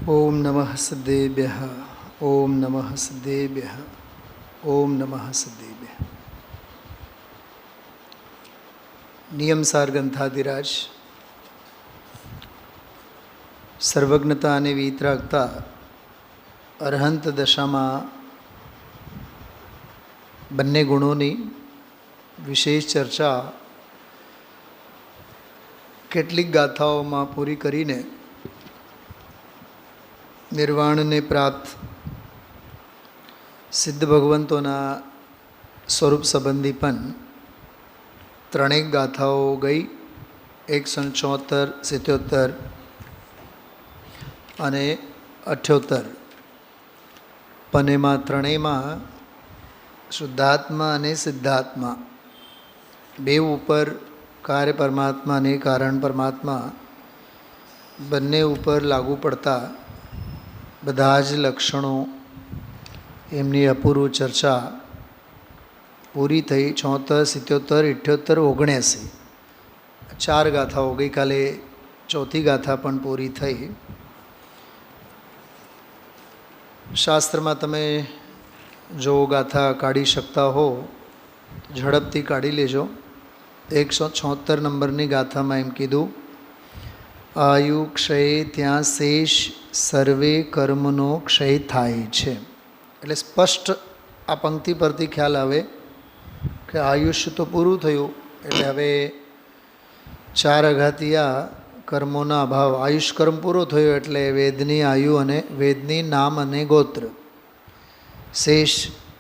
ओम नमः सिद्धेभ्यः। ओम नमः सिद्धेभ्यः। ओम नमः सिद्धेभ्यः। નિયમસાર ગ્રંથાધિરાજ સર્વજ્ઞતા અને વિતરાગતા અરહંત દશામાં બંને ગુણોની વિશેષ ચર્ચા કેટલીક ગાથાઓમાં પૂરી કરીને નિર્વાણને પ્રાપ્ત સિદ્ધ ભગવંતોના સ્વરૂપ સંબંધી પણ ત્રણેક ગાથાઓ ગઈ 174, 77 અને 78. પણ એમાં ત્રણેયમાં શુદ્ધાત્મા અને સિદ્ધાત્મા બે ઉપર કાર્ય પરમાત્મા અને કારણ પરમાત્મા બંને ઉપર લાગુ પડતા બધા જ લક્ષણો એમની અપૂર્વ ચર્ચા પૂરી થઈ. 74, 77, 78, 79 ચાર ગાથાઓ ગઈકાલે ચોથી ગાથા પણ પૂરી થઈ. શાસ્ત્રમાં તમે જો ગાથા કાઢી શકતા હો ઝડપથી કાઢી લેજો. 176 નંબરની ગાથામાં એમ કીધું, આયુ ક્ષય ત્યાં શેષ સર્વે કર્મનો ક્ષય થાય છે. એટલે સ્પષ્ટ આ પંક્તિ પરથી ખ્યાલ આવે કે આયુષ્ય તો પૂરું થયું, એટલે હવે ચાર અઘાતિયા કર્મોના અભાવ. આયુષ કર્મ પૂરો થયો એટલે વેદની આયુ અને વેદની નામ અને ગોત્ર શેષ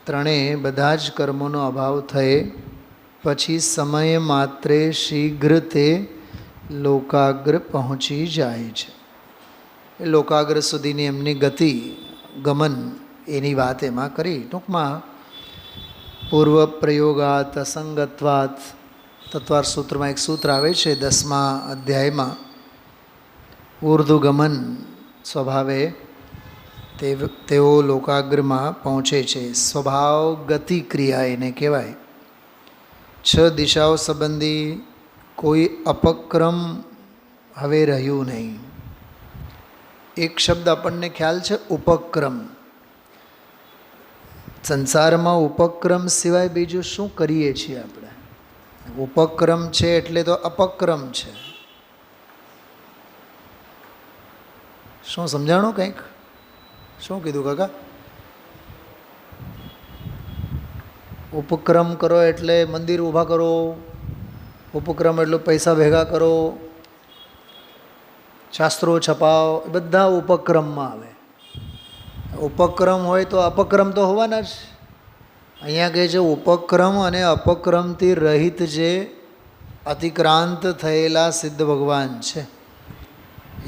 ત્રણેય બધા જ કર્મોનો અભાવ થયે પછી સમય માત્રે શીઘ્ર તે લોકાગ્ર પહોંચી જાય છે. એ લોકાગ્ર સુધીની એમની ગતિ ગમન એની વાત એમાં કરી. ટૂંકમાં પૂર્વ પ્રયોગાત અસંગત્વાત તત્વાર સૂત્રમાં એક સૂત્ર આવે છે 10મા અધ્યાયમાં, ઉર્ધ્વગમન સ્વભાવે તેઓ લોકાગ્રમાં પહોંચે છે. સ્વભાવ ગતિ ક્રિયા એને કહેવાય. 6 દિશાઓ સંબંધી કોઈ અપક્રમ હવે રહ્યું નહીં. એક શબ્દ આપણને ખ્યાલ છે, ઉપક્રમ. સંસારમાં ઉપક્રમ સિવાય બીજું શું કરીએ છીએ આપણે? ઉપક્રમ છે એટલે તો અપક્રમ છે. શું સમજાણું કંઈક? શું કીધું કાકા? ઉપક્રમ કરો એટલે મંદિર ઊભા કરો, ઉપક્રમ એટલે પૈસા ભેગા કરો, શાસ્ત્રો છપાવો, એ બધા ઉપક્રમમાં આવે. ઉપક્રમ હોય તો અપક્રમ તો હોવાના જ. અહીંયા કહે છે ઉપક્રમ અને અપક્રમથી રહિત જે અતિક્રાંત થયેલા સિદ્ધ ભગવાન છે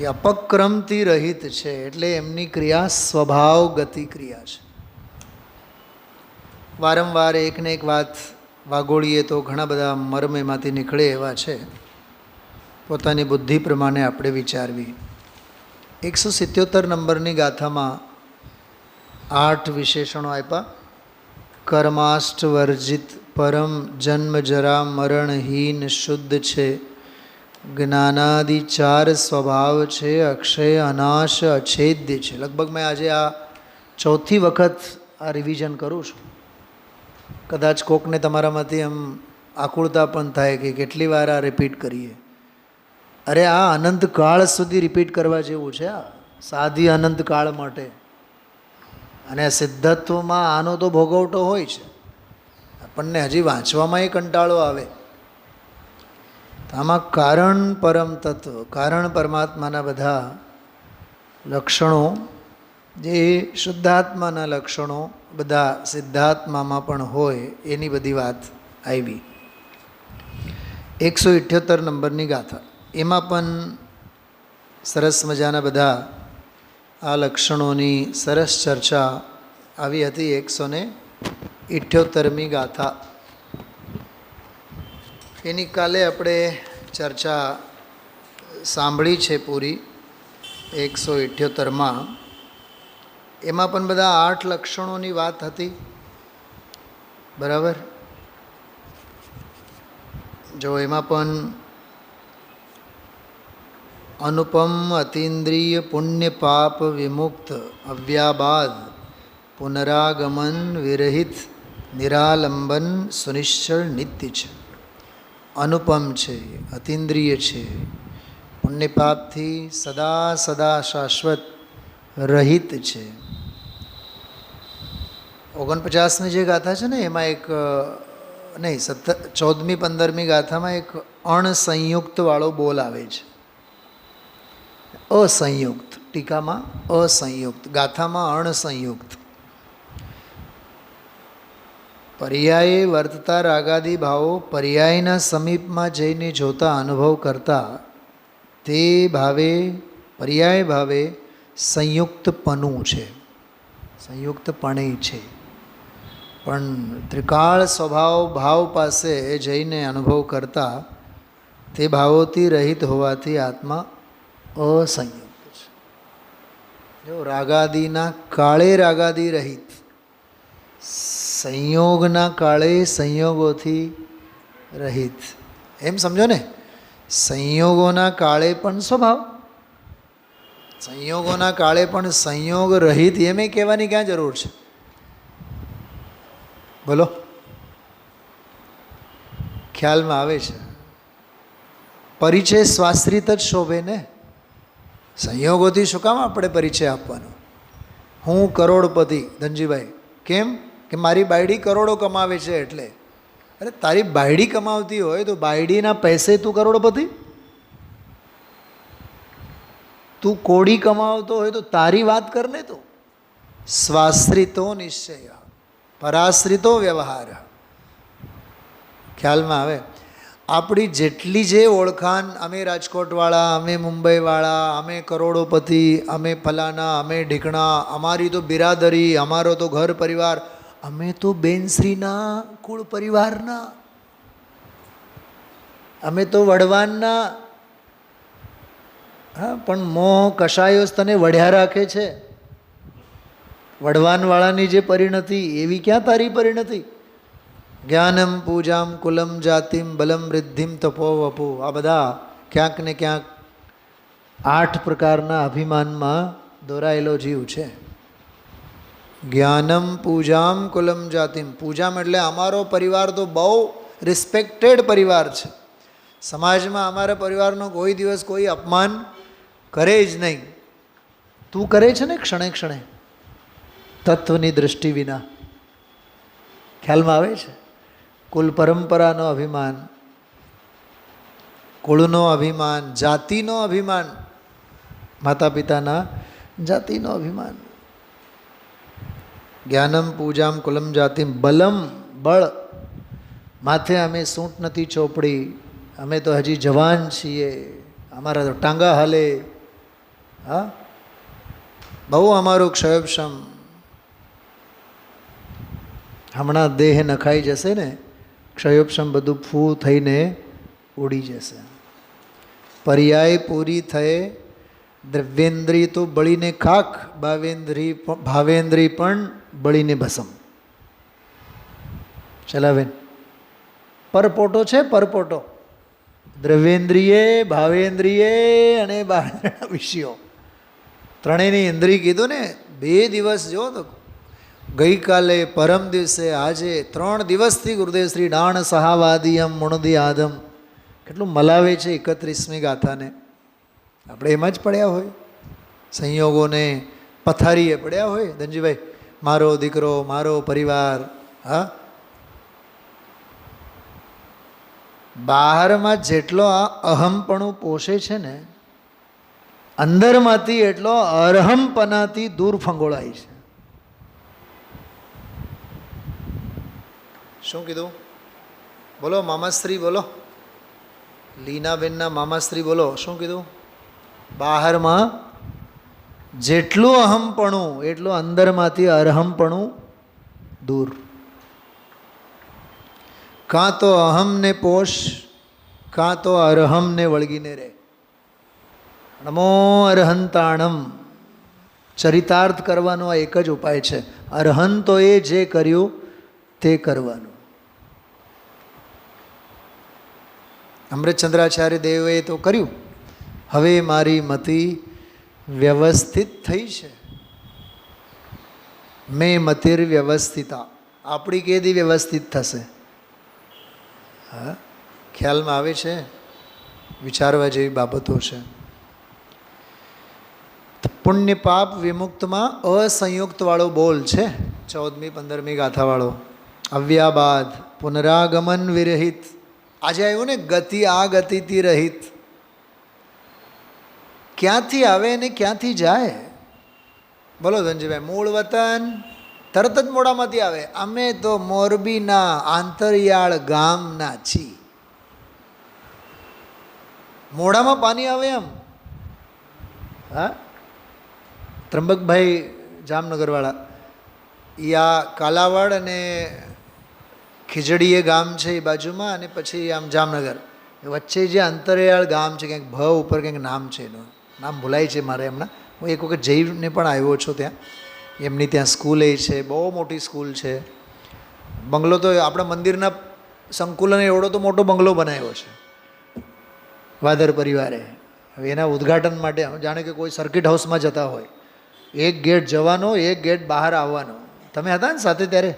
એ અપક્રમથી રહિત છે, એટલે એમની ક્રિયા સ્વભાવ ગતિ ક્રિયા છે. વારંવાર એકને એક વાત વાગોળીએ તો ઘણા બધા મર્મ એમાંથી નીકળે એવા છે. પોતાની બુદ્ધિ પ્રમાણે આપણે વિચારવી. 177 નંબરની ગાથામાં 8 વિશેષણો આપ્યા. કર્માષ્ટ વર્જિત, પરમ, જન્મ જરા મરણહીન, શુદ્ધ છે, જ્ઞાનાદિ 4 સ્વભાવ છે, અક્ષય અનાશ અછેદ્ય છે. લગભગ મેં આજે આ ચોથી વખત આ રિવિઝન કરું છું. કદાચ કોકને તમારામાંથી એમ આકુળતા પણ થાય કે કેટલી વાર આ રિપીટ કરીએ. અરે આ અનંતકાળ સુધી રિપીટ કરવા જેવું છે. આ સાદી અનંતકાળ માટે. અને સિદ્ધત્વમાં આનો તો ભોગવટો હોય છે. આપણને હજી વાંચવામાં કંટાળો આવે. આમાં કારણ પરમ તત્વ, કારણ પરમાત્માના બધા લક્ષણો, જે શુદ્ધાત્માના લક્ષણો બધા સિદ્ધાત્મામાં પણ હોય એની બધી વાત આવી. 178 નંબરની ગાથા, એમાં પણ સરસ મજાના બધા આ લક્ષણોની સરસ ચર્ચા આવી હતી. 178મી ગાથા એની કાલે આપણે ચર્ચા સાંભળી છે પૂરી. 178માં એમાં પણ બધા 8 લક્ષણોની વાત હતી. બરાબર? જો એમાં પણ अनुपम अतीन्द्रिय पुण्य पाप विमुक्त अव्याबाद पुनरागमन विरहित निरालंबन सुनिश्चल नित्य છે. અનુપમ છે, અતીન્દ્રિય છે, પુણ્ય પાપથી સદા સદા શાશ્વત રહિત છે. 49મી જે ગાથા છે ને એમાં એક નહીં 14મી 15મી ગાથામાં એક અણસંયુક્તવાળો બોલ આવે છે. અસંયુક્ત, ટીકામાં અસંયુક્ત, ગાથામાં અણસંયુક્ત. પર્યાયે વર્તતા રાગાદી ભાવો પર્યાયના સમીપમાં જઈને જોતા અનુભવ કરતા તે ભાવે પર્યાય ભાવે સંયુક્તપણું છે, સંયુક્તપણે છે. પણ ત્રિકાળ સ્વભાવ ભાવ પાસે જઈને અનુભવ કરતા તે ભાવોથી રહિત હોવાથી આત્મા અસંયુક્ત છે. જો રાગાદીના કાળે રાગાદી રહિત, સંયોગના કાળે સંયોગોથી રહિત. એમ સમજો ને, સંયોગોના કાળે પણ સ્વભાવ, સંયોગોના કાળે પણ સંયોગ રહિત, એમ કહેવાની ક્યાં જરૂર છે? બોલો, ખ્યાલમાં આવે છે? પરિચય સ્વાશ્રિત જ શોભે ને. સંયોગોથી શું કામ આપણે પરિચય આપવાનો? હું કરોડપતિ ધનજીભાઈ, કેમ કે મારી બાયડી કરોડો કમાવે છે એટલે. અરે તારી બાયડી કમાવતી હોય તો બાયડીના પૈસે તું કરોડપતિ? તું કોડી કમાવતો હોય તો તારી વાત કર ને. તું સ્વાશ્રિતો નિશ્ચય પરાશ્રિતો વ્યવહાર. ખ્યાલમાં આવે? આપણી જેટલી જે ઓળખાણ, અમે રાજકોટવાળા, અમે મુંબઈવાળા, અમે કરોડોપતિ, અમે ફલાના, અમે ઢીકણા, અમારી તો બિરાદરી, અમારો તો ઘર પરિવાર, અમે તો બેનશ્રીના કુળ પરિવારના, અમે તો વડવાનના. હા, પણ મોહ કશાયો તને વઢ્યા રાખે છે. વડવાનવાળાની જે પરિણતિ એવી ક્યાં તારી પરિણતિ? જ્ઞાનમ પૂજામ કુલમ જાતિમ બલમ વૃદ્ધિમ તપો વપો, આ બધા ક્યાંક ને ક્યાંક 8 પ્રકારના અભિમાનમાં દોરાયેલો જીવ છે. જ્ઞાનમ પૂજામ કુલમ જાતિમ, પૂજામ એટલે અમારો પરિવાર તો બહુ રિસ્પેક્ટેડ પરિવાર છે. સમાજમાં અમારા પરિવારનો કોઈ દિવસ કોઈ અપમાન કરે જ નહીં. તું કરે છે ને ક્ષણે ક્ષણે, તત્વની દૃષ્ટિ વિના. ખ્યાલમાં આવે છે? કુલ પરંપરાનો અભિમાન, કુળનો અભિમાન, જાતિનો અભિમાન, માતા પિતાના જાતિનો અભિમાન. જ્ઞાનમ પૂજામ કુલમ જાતિમ બલમ, બળ, માથે અમે સૂંટ નથી ચોપડી, અમે તો હજી જવાન છીએ, અમારા તો ટાંગા હાલે. હા, બહુ અમારું ક્ષયોક્ષમ. હમણાં દેહ નખાઈ જશે ને, ક્ષયોક્ષમ બધું ફૂ થઈને ઉડી જશે. પર્યાય પૂરી થયે દ્રવ્યેન્દ્રિય તો બળીને ખાક, ભાવેન્દ્રિય પણ બળીને ભસમ. ચલાવેન પરપોટો છે, પરપોટો. દ્રવ્યેન્દ્રિય, ભાવેન્દ્રિય અને બહારના વિષયો, ત્રણેયની ઇન્દ્રિય કીધું ને. 2 દિવસ જો તો, ગઈકાલે, પરમ દિવસે, આજે 3 દિવસથી ગુરુદેવ શ્રી ડાણ સહાવાદિયમ મુણદી આદમ કેટલું મલાવે છે 31મી ગાથાને. આપણે એમાં જ પડ્યા હોય, સંયોગોને પથારીએ પડ્યા હોય. ધનજીભાઈ, મારો દીકરો, મારો પરિવાર. હા, બહારમાં જેટલો આ અહમપણું પોષે છે ને, અંદરમાંથી એટલો અરહમપણાથી દૂર ફંગોળાય છે. શું કીધું? બોલો મામાશ્રી, બોલો લીનાબેનના મામાશ્રી, બોલો શું કીધું? બહારમાં જેટલું અહમપણું એટલું અંદરમાંથી અરહમપણું દૂર. કાં તો અહમને પોષ, કાં તો અરહમને વળગીને રહે. નમો અરહંતાણમ. ચરિતાર્થ કરવાનો આ એક જ ઉપાય છે. અરહંતોએ જે કર્યું તે કરવાનું. અમૃતચંદ્રાચાર્ય દેવે તો કર્યું, હવે મારી મતિ વ્યવસ્થિત થઈ છે. મેં મતિર વ્યવસ્થિતા. આપણી કેદી વ્યવસ્થિત થશે? હા, ખ્યાલમાં આવે છે? વિચારવા જેવી બાબતો છે. પુણ્ય પાપ વિમુક્તમાં અસંયુક્તવાળો બોલ છે, 14મી 15મી ગાથાવાળો. અવ્યાબાદ પુનરાગમન વિરહિત. આજે આવ્યું ને, ગતિ આ ગતિથી રહિત. ક્યાંથી આવે ને ક્યાંથી જાય? બોલો ધનજીભાઈ. મૂળ વતન તરત જ મોડામાંથી આવે. અમે તો મોરબીના આંતરિયાળ ગામના છીએ. મોડામાં પાણી આવે એમ. હા, ત્રંબકભાઈ જામનગરવાળા, યા કાલાવાડ અને ખીજડીએ ગામ છે એ બાજુમાં, અને પછી આમ જામનગર વચ્ચે જે અંતરિયાળ ગામ છે, ક્યાંક ભ ઉપર કંઈક નામ છે, એનું નામ ભૂલાય છે મારે હમણાં. હું એક વખત જઈને પણ આવ્યો છું ત્યાં. એમની ત્યાં સ્કૂલ એ છે, બહુ મોટી સ્કૂલ છે. બંગલો તો આપણા મંદિરના સંકુલન એવડો તો મોટો બંગલો બનાવ્યો છે વાદર પરિવારે. હવે એના ઉદ્ઘાટન માટે જાણે કે કોઈ સર્કિટ હાઉસમાં જતા હોય, એક ગેટ જવાનો, એક ગેટ બહાર આવવાનો. તમે હતા ને સાથે ત્યારે?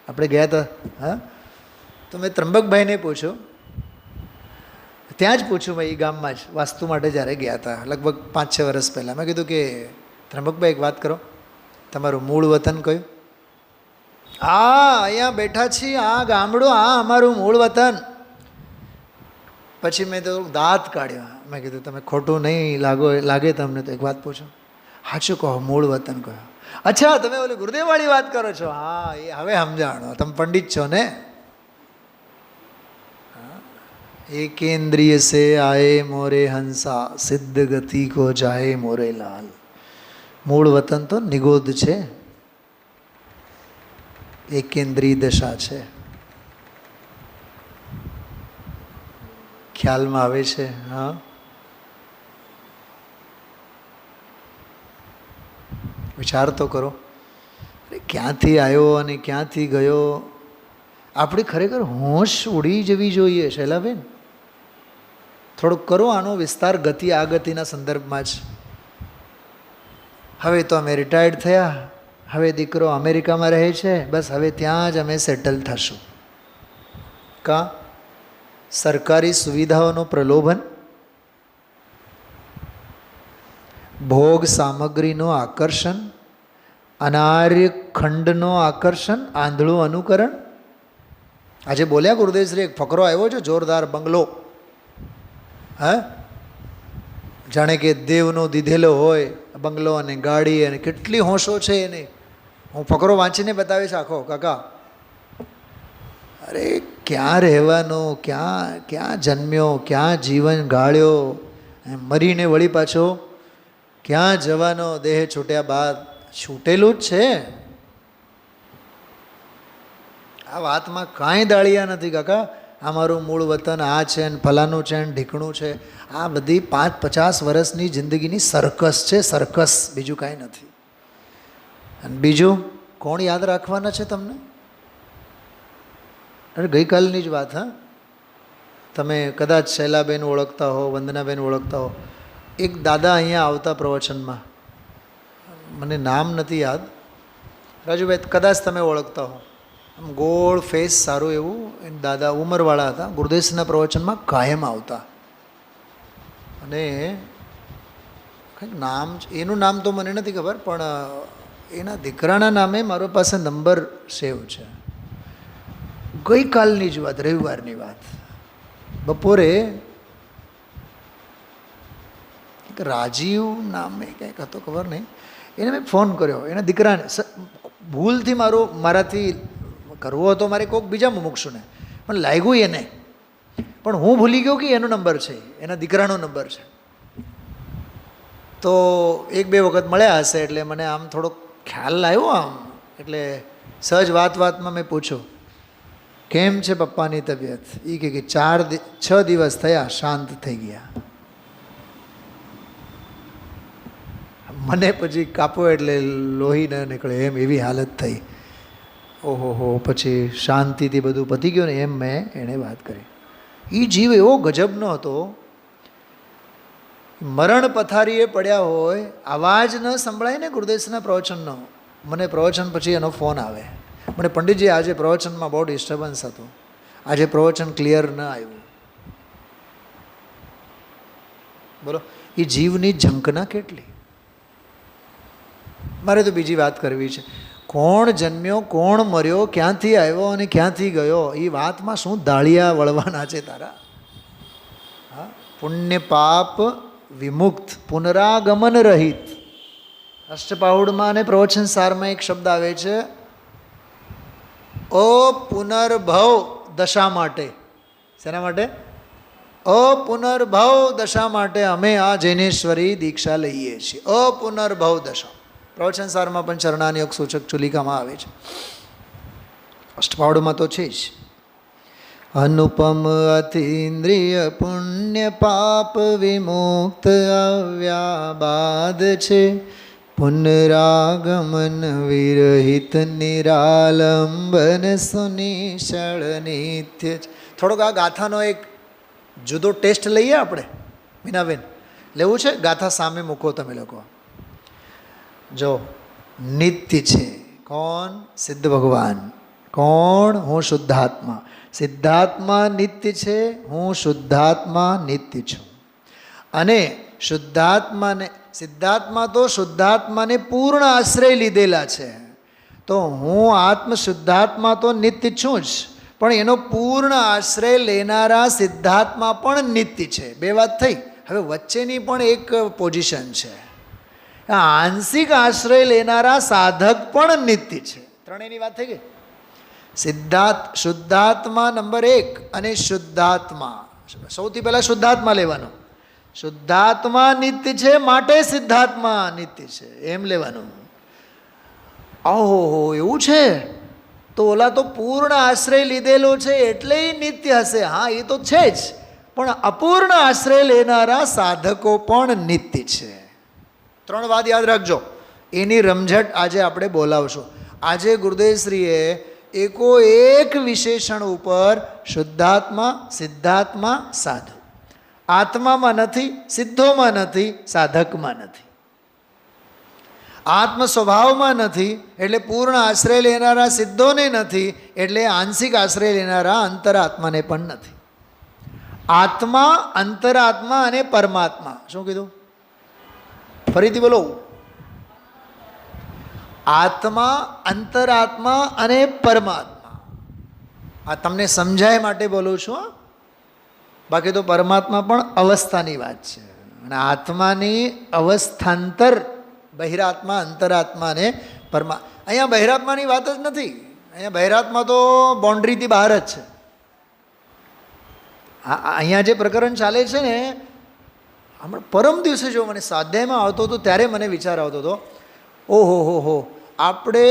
આપણે ગયા હતા. હા, તો મેં ત્રંબકભાઈને પૂછ્યું, ત્યાં જ પૂછ્યું મેં, એ ગામમાં જ વાસ્તુ માટે જ્યારે ગયા હતા લગભગ 5-6 વર્ષ પહેલાં. મેં કીધું કે ત્રંબકભાઈ એક વાત કરો, તમારું મૂળ વતન કયું? હા, અહીંયા બેઠા છીએ, આ ગામડું, આ અમારું મૂળ વતન. પછી મેં તો દાંત કાઢ્યા. મેં કીધું તમે ખોટું નહીં લાગે તમને તો એક વાત પૂછો, સાચું કહો, મૂળ વતન કહો. અચ્છા, તમે ઓલી ગુરુદેવવાળી વાત કરો છો? હા, એ હવે સમજાણો, તમે પંડિત છો ને. एकेंद्रिय से आए मोरे हंसा, सिद्ध गति को जाए मोरे लाल. मूળ વતન તો નિગોદ છે, એકેન્દ્રીય દશા છે. ખ્યાલમાં આવે છે? હા, વિચાર તો કરો. ક્યાંથી આવ્યો અને ક્યાંથી ગયો? આપણી ખરેખર હોશ ઉડી જવી જોઈએ શૈલાબેન. થોડુંક કરો આનો વિસ્તાર ગતિ આ ગતિના સંદર્ભમાં જ. હવે તો અમે રિટાયર્ડ થયા, હવે દીકરો અમેરિકામાં રહે છે, બસ હવે ત્યાં જ અમે સેટલ થશું. કા સરકારી સુવિધાઓનું પ્રલોભન, ભોગ સામગ્રીનું આકર્ષણ, અનાર્ય ખંડનો આકર્ષણ, આંધળું અનુકરણ. આજે બોલ્યા ગુરુદેવશ્રી, એક ફકરો આવ્યો છે જોરદાર, બંગલો. હા, જાણે કે દેવનો દીધેલો હોય બંગલો અને ગાડી, અને કેટલી હોંશો છે એને. હું ફકરો વાંચીને બતાવીશ આખો કાકા. અરે ક્યાં રહેવાનો, ક્યાં ક્યાં જન્મ્યો, ક્યાં જીવન ગાળ્યો, મરીને વળી પાછો ક્યાં જવાનો દેહ છૂટ્યા બાદ? છૂટેલું જ છે. આ વાતમાં કાંઈ દાળિયા નથી કાકા. અમારું મૂળ વતન આ છે ને ફલાનું છે ને ઢીકણું છે. આ બધી 5-50 વર્ષની જિંદગીની સર્કસ છે, સર્કસ, બીજું કાંઈ નથી. અને બીજું કોણ યાદ રાખવાના છે તમને? અરે ગઈકાલની જ વાત. હા, તમે કદાચ શૈલાબેન ઓળખતા હો, વંદનાબેન ઓળખતા હો. એક દાદા અહીંયા આવતા પ્રવચનમાં, મને નામ નથી યાદ. રાજુભાઈ કદાચ તમે ઓળખતા હો. આમ ગોળ ફેસ, સારું એવું. એ દાદા ઉંમરવાળા હતા, ગુરુદેવના પ્રવચનમાં કાયમ આવતા. અને કંઈક નામ, એનું નામ તો મને નથી ખબર, પણ એના દીકરાના નામે મારો પાસે નંબર સેવ છે. ગઈકાલની જ વાત, રવિવારની વાત. બપોરે રાજીવ નામે કંઈક હતો, ખબર નહીં. એને મેં ફોન કર્યો, એના દીકરાને. ભૂલથી મારાથી કરવો હતો મારે કોઈક બીજા મુમુક્ષુને, પણ લાગ્યું એને. પણ હું ભૂલી ગયો કે એનો નંબર છે, એના દીકરાનો નંબર છે. તો 1-2 વખત મળ્યા હશે, એટલે મને આમ થોડોક ખ્યાલ આવ્યો આમ. એટલે સહજ વાતમાં મેં પૂછ્યું, કેમ છે પપ્પાની તબિયત? એ કે 4-6 દિવસ થયા શાંત થઈ ગયા. મને પછી કાપો એટલે લોહી ન નીકળે એમ, એવી હાલત થઈ. ઓહો, પછી શાંતિથી બધું પતી ગયું ને એમ મેં એણે વાત કરી. એ જીવ એવો ગજબનો હતો મરણ પથારીએ પડ્યા હોય, અવાજ ન સંભળાય ને ગુરુદેવના પ્રવચનનો. મને પ્રવચન પછી એનો ફોન આવે, મને પંડિતજી આજે પ્રવચનમાં બહુ ડિસ્ટર્બન્સ હતું, આજે પ્રવચન ક્લિયર ન આવ્યું. બોલો, એ જીવની ઝંખના કેટલી. મારે તો બીજી વાત કરવી છે. કોણ જન્મ્યો, કોણ મર્યો, ક્યાંથી આવ્યો અને ક્યાંથી ગયો, એ વાતમાં શું દાળિયા વળવાના છે તારા? હા, પુણ્ય પાપ વિમુક્ત, પુનરાગમન રહિત. અષ્ટપાઉડમાં અને પ્રવચન સારમાં એક શબ્દ આવે છે, અપુનર્ભવ દશા માટે. શેના માટે? અપુનર્ભવ દશા માટે અમે આ જૈનેશ્વરી દીક્ષા લઈએ છીએ. અપુનર્ભવ દશા પ્રવચન સારમાં પણ ચરણાનિયોગ સૂચક ચુલિકામાં આવે છે. અષ્ટપાઉડમાં તો છે જ. અનુપમ અતિન્દ્રિય પુણ્ય પાપ વિમુક્ત અવ્યાબાદ છે, પુનરાગમન વિરહિત નિરાલંબન સુનિશ્ચળ નિત્ય. થોડોક આ ગાથાનો એક જુદો ટેસ્ટ લઈએ આપણે. મીનાબેન, લેવું છે? ગાથા સામે મૂકો તમે લોકો. જો નિત્ય છે કોણ? સિદ્ધ ભગવાન. કોણ? હું શુદ્ધાત્મા. સિદ્ધાત્મા નિત્ય છે, હું શુદ્ધાત્મા નિત્ય છું. અને શુદ્ધાત્માને, સિદ્ધાત્મા તો શુદ્ધાત્માને પૂર્ણ આશ્રય લીધેલા છે. તો હું આત્મ શુદ્ધાત્મા તો નિત્ય છું જ, પણ એનો પૂર્ણ આશ્રય લેનારા સિદ્ધાત્મા પણ નિત્ય છે. બે વાત થઈ. હવે વચ્ચેની પણ એક પોઝિશન છે, આંશિક આશ્રય લેનારા સાધક પણ નિત્ય છે. ત્રણેયની વાત થઈ ગઈ. શુદ્ધાત્મા નંબર 1 અને શુદ્ધાત્મા. સૌથી પહેલાં શુદ્ધાત્મા લેવાનો. શુદ્ધાત્મા નિત્ય છે માટે સિદ્ધાત્મા નિત્ય છે, એમ લેવાનું. ઓહો, એવું છે? તો ઓલા તો પૂર્ણ આશ્રય લીધેલો છે એટલે નિત્ય હશે. હા, એ તો છે જ, પણ અપૂર્ણ આશ્રય લેનારા સાધકો પણ નિત્ય છે. 3 વાત યાદ રાખજો. એની રમઝટ આજે આપણે બોલાવશું. આજે ગુરુદેવશ્રીએ એકો એક વિશેષણ ઉપર શુદ્ધાત્મા, સિદ્ધાત્મા, સાધુ. આત્મામાં નથી, સિદ્ધોમાં નથી, સાધકમાં નથી, આત્મ સ્વભાવમાં નથી એટલે પૂર્ણ આશ્રય લેનારા સિદ્ધોને નથી, એટલે આંશિક આશ્રય લેનારા અંતરાત્માને પણ નથી. આત્મા, અંતરાત્મા અને પરમાત્મા. શું કીધું? ફરીથી બોલો. આત્મા, અંતરાત્મા અને પરમાત્મા. આ તમને સમજાય માટે બોલું છું. બાકી તો પરમાત્મા પણ અવસ્થાની વાત છે, અને આત્માની અવસ્થાંતર બહિરાત્મા, અંતરાત્મા અને અહીંયા બહિરાત્માની વાત જ નથી. અહીંયા બહિરાત્મા તો બાઉન્ડ્રીથી બહાર જ છે. અહીંયા જે પ્રકરણ ચાલે છે ને, હમણાં પરમ દિવસે જો મને સ્વાધ્યાયમાં આવતો હતો ત્યારે મને વિચાર આવતો હતો, ઓહો, આપણે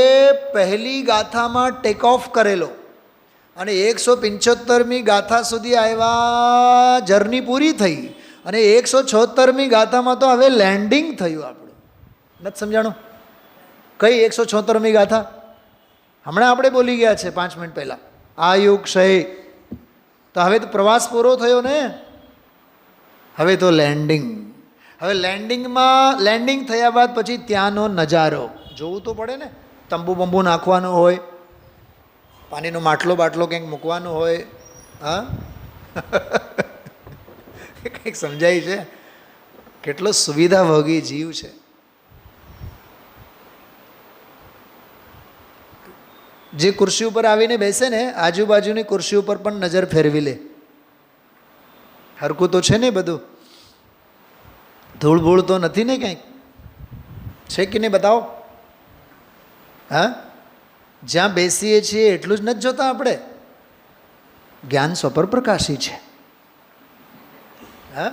પહેલી ગાથામાં ટેક ઓફ કરેલો અને 175મી ગાથા સુધી આવ્યા, જર્ની પૂરી થઈ, અને 176મી ગાથામાં તો હવે લેન્ડિંગ થયું આપણું. નથી સમજાણું? કઈ 176મી ગાથા? હમણાં આપણે બોલી ગયા છે 5 મિનિટ પહેલાં. આયુ ક્ષય. તો હવે તો પ્રવાસ પૂરો થયો ને, હવે તો લેન્ડિંગ. હવે લેન્ડિંગ થયા બાદ પછી ત્યાંનો નજારો જોવું તો પડે ને. તંબુ બંબુ નાખવાનો હોય, પાણીનો માટલો બાટલો કંઈક મૂકવાનો હોય. હા, કંઈક સમજાય છે? કેટલો સુવિધાભોગી જીવ છે. જે ખુરશી ઉપર આવીને બેસે ને, આજુબાજુની ખુરશી ઉપર પણ નજર ફેરવી લે. હરકું તો છે ને બધું? ધૂળ ભૂળ તો નથી ને કંઈક? છે કે નહીં બતાવો? હા, જ્યાં બેસીએ છીએ એટલું જ નથી જોતા આપણે? જ્ઞાન સ્વપર પ્રકાશી છે. હા,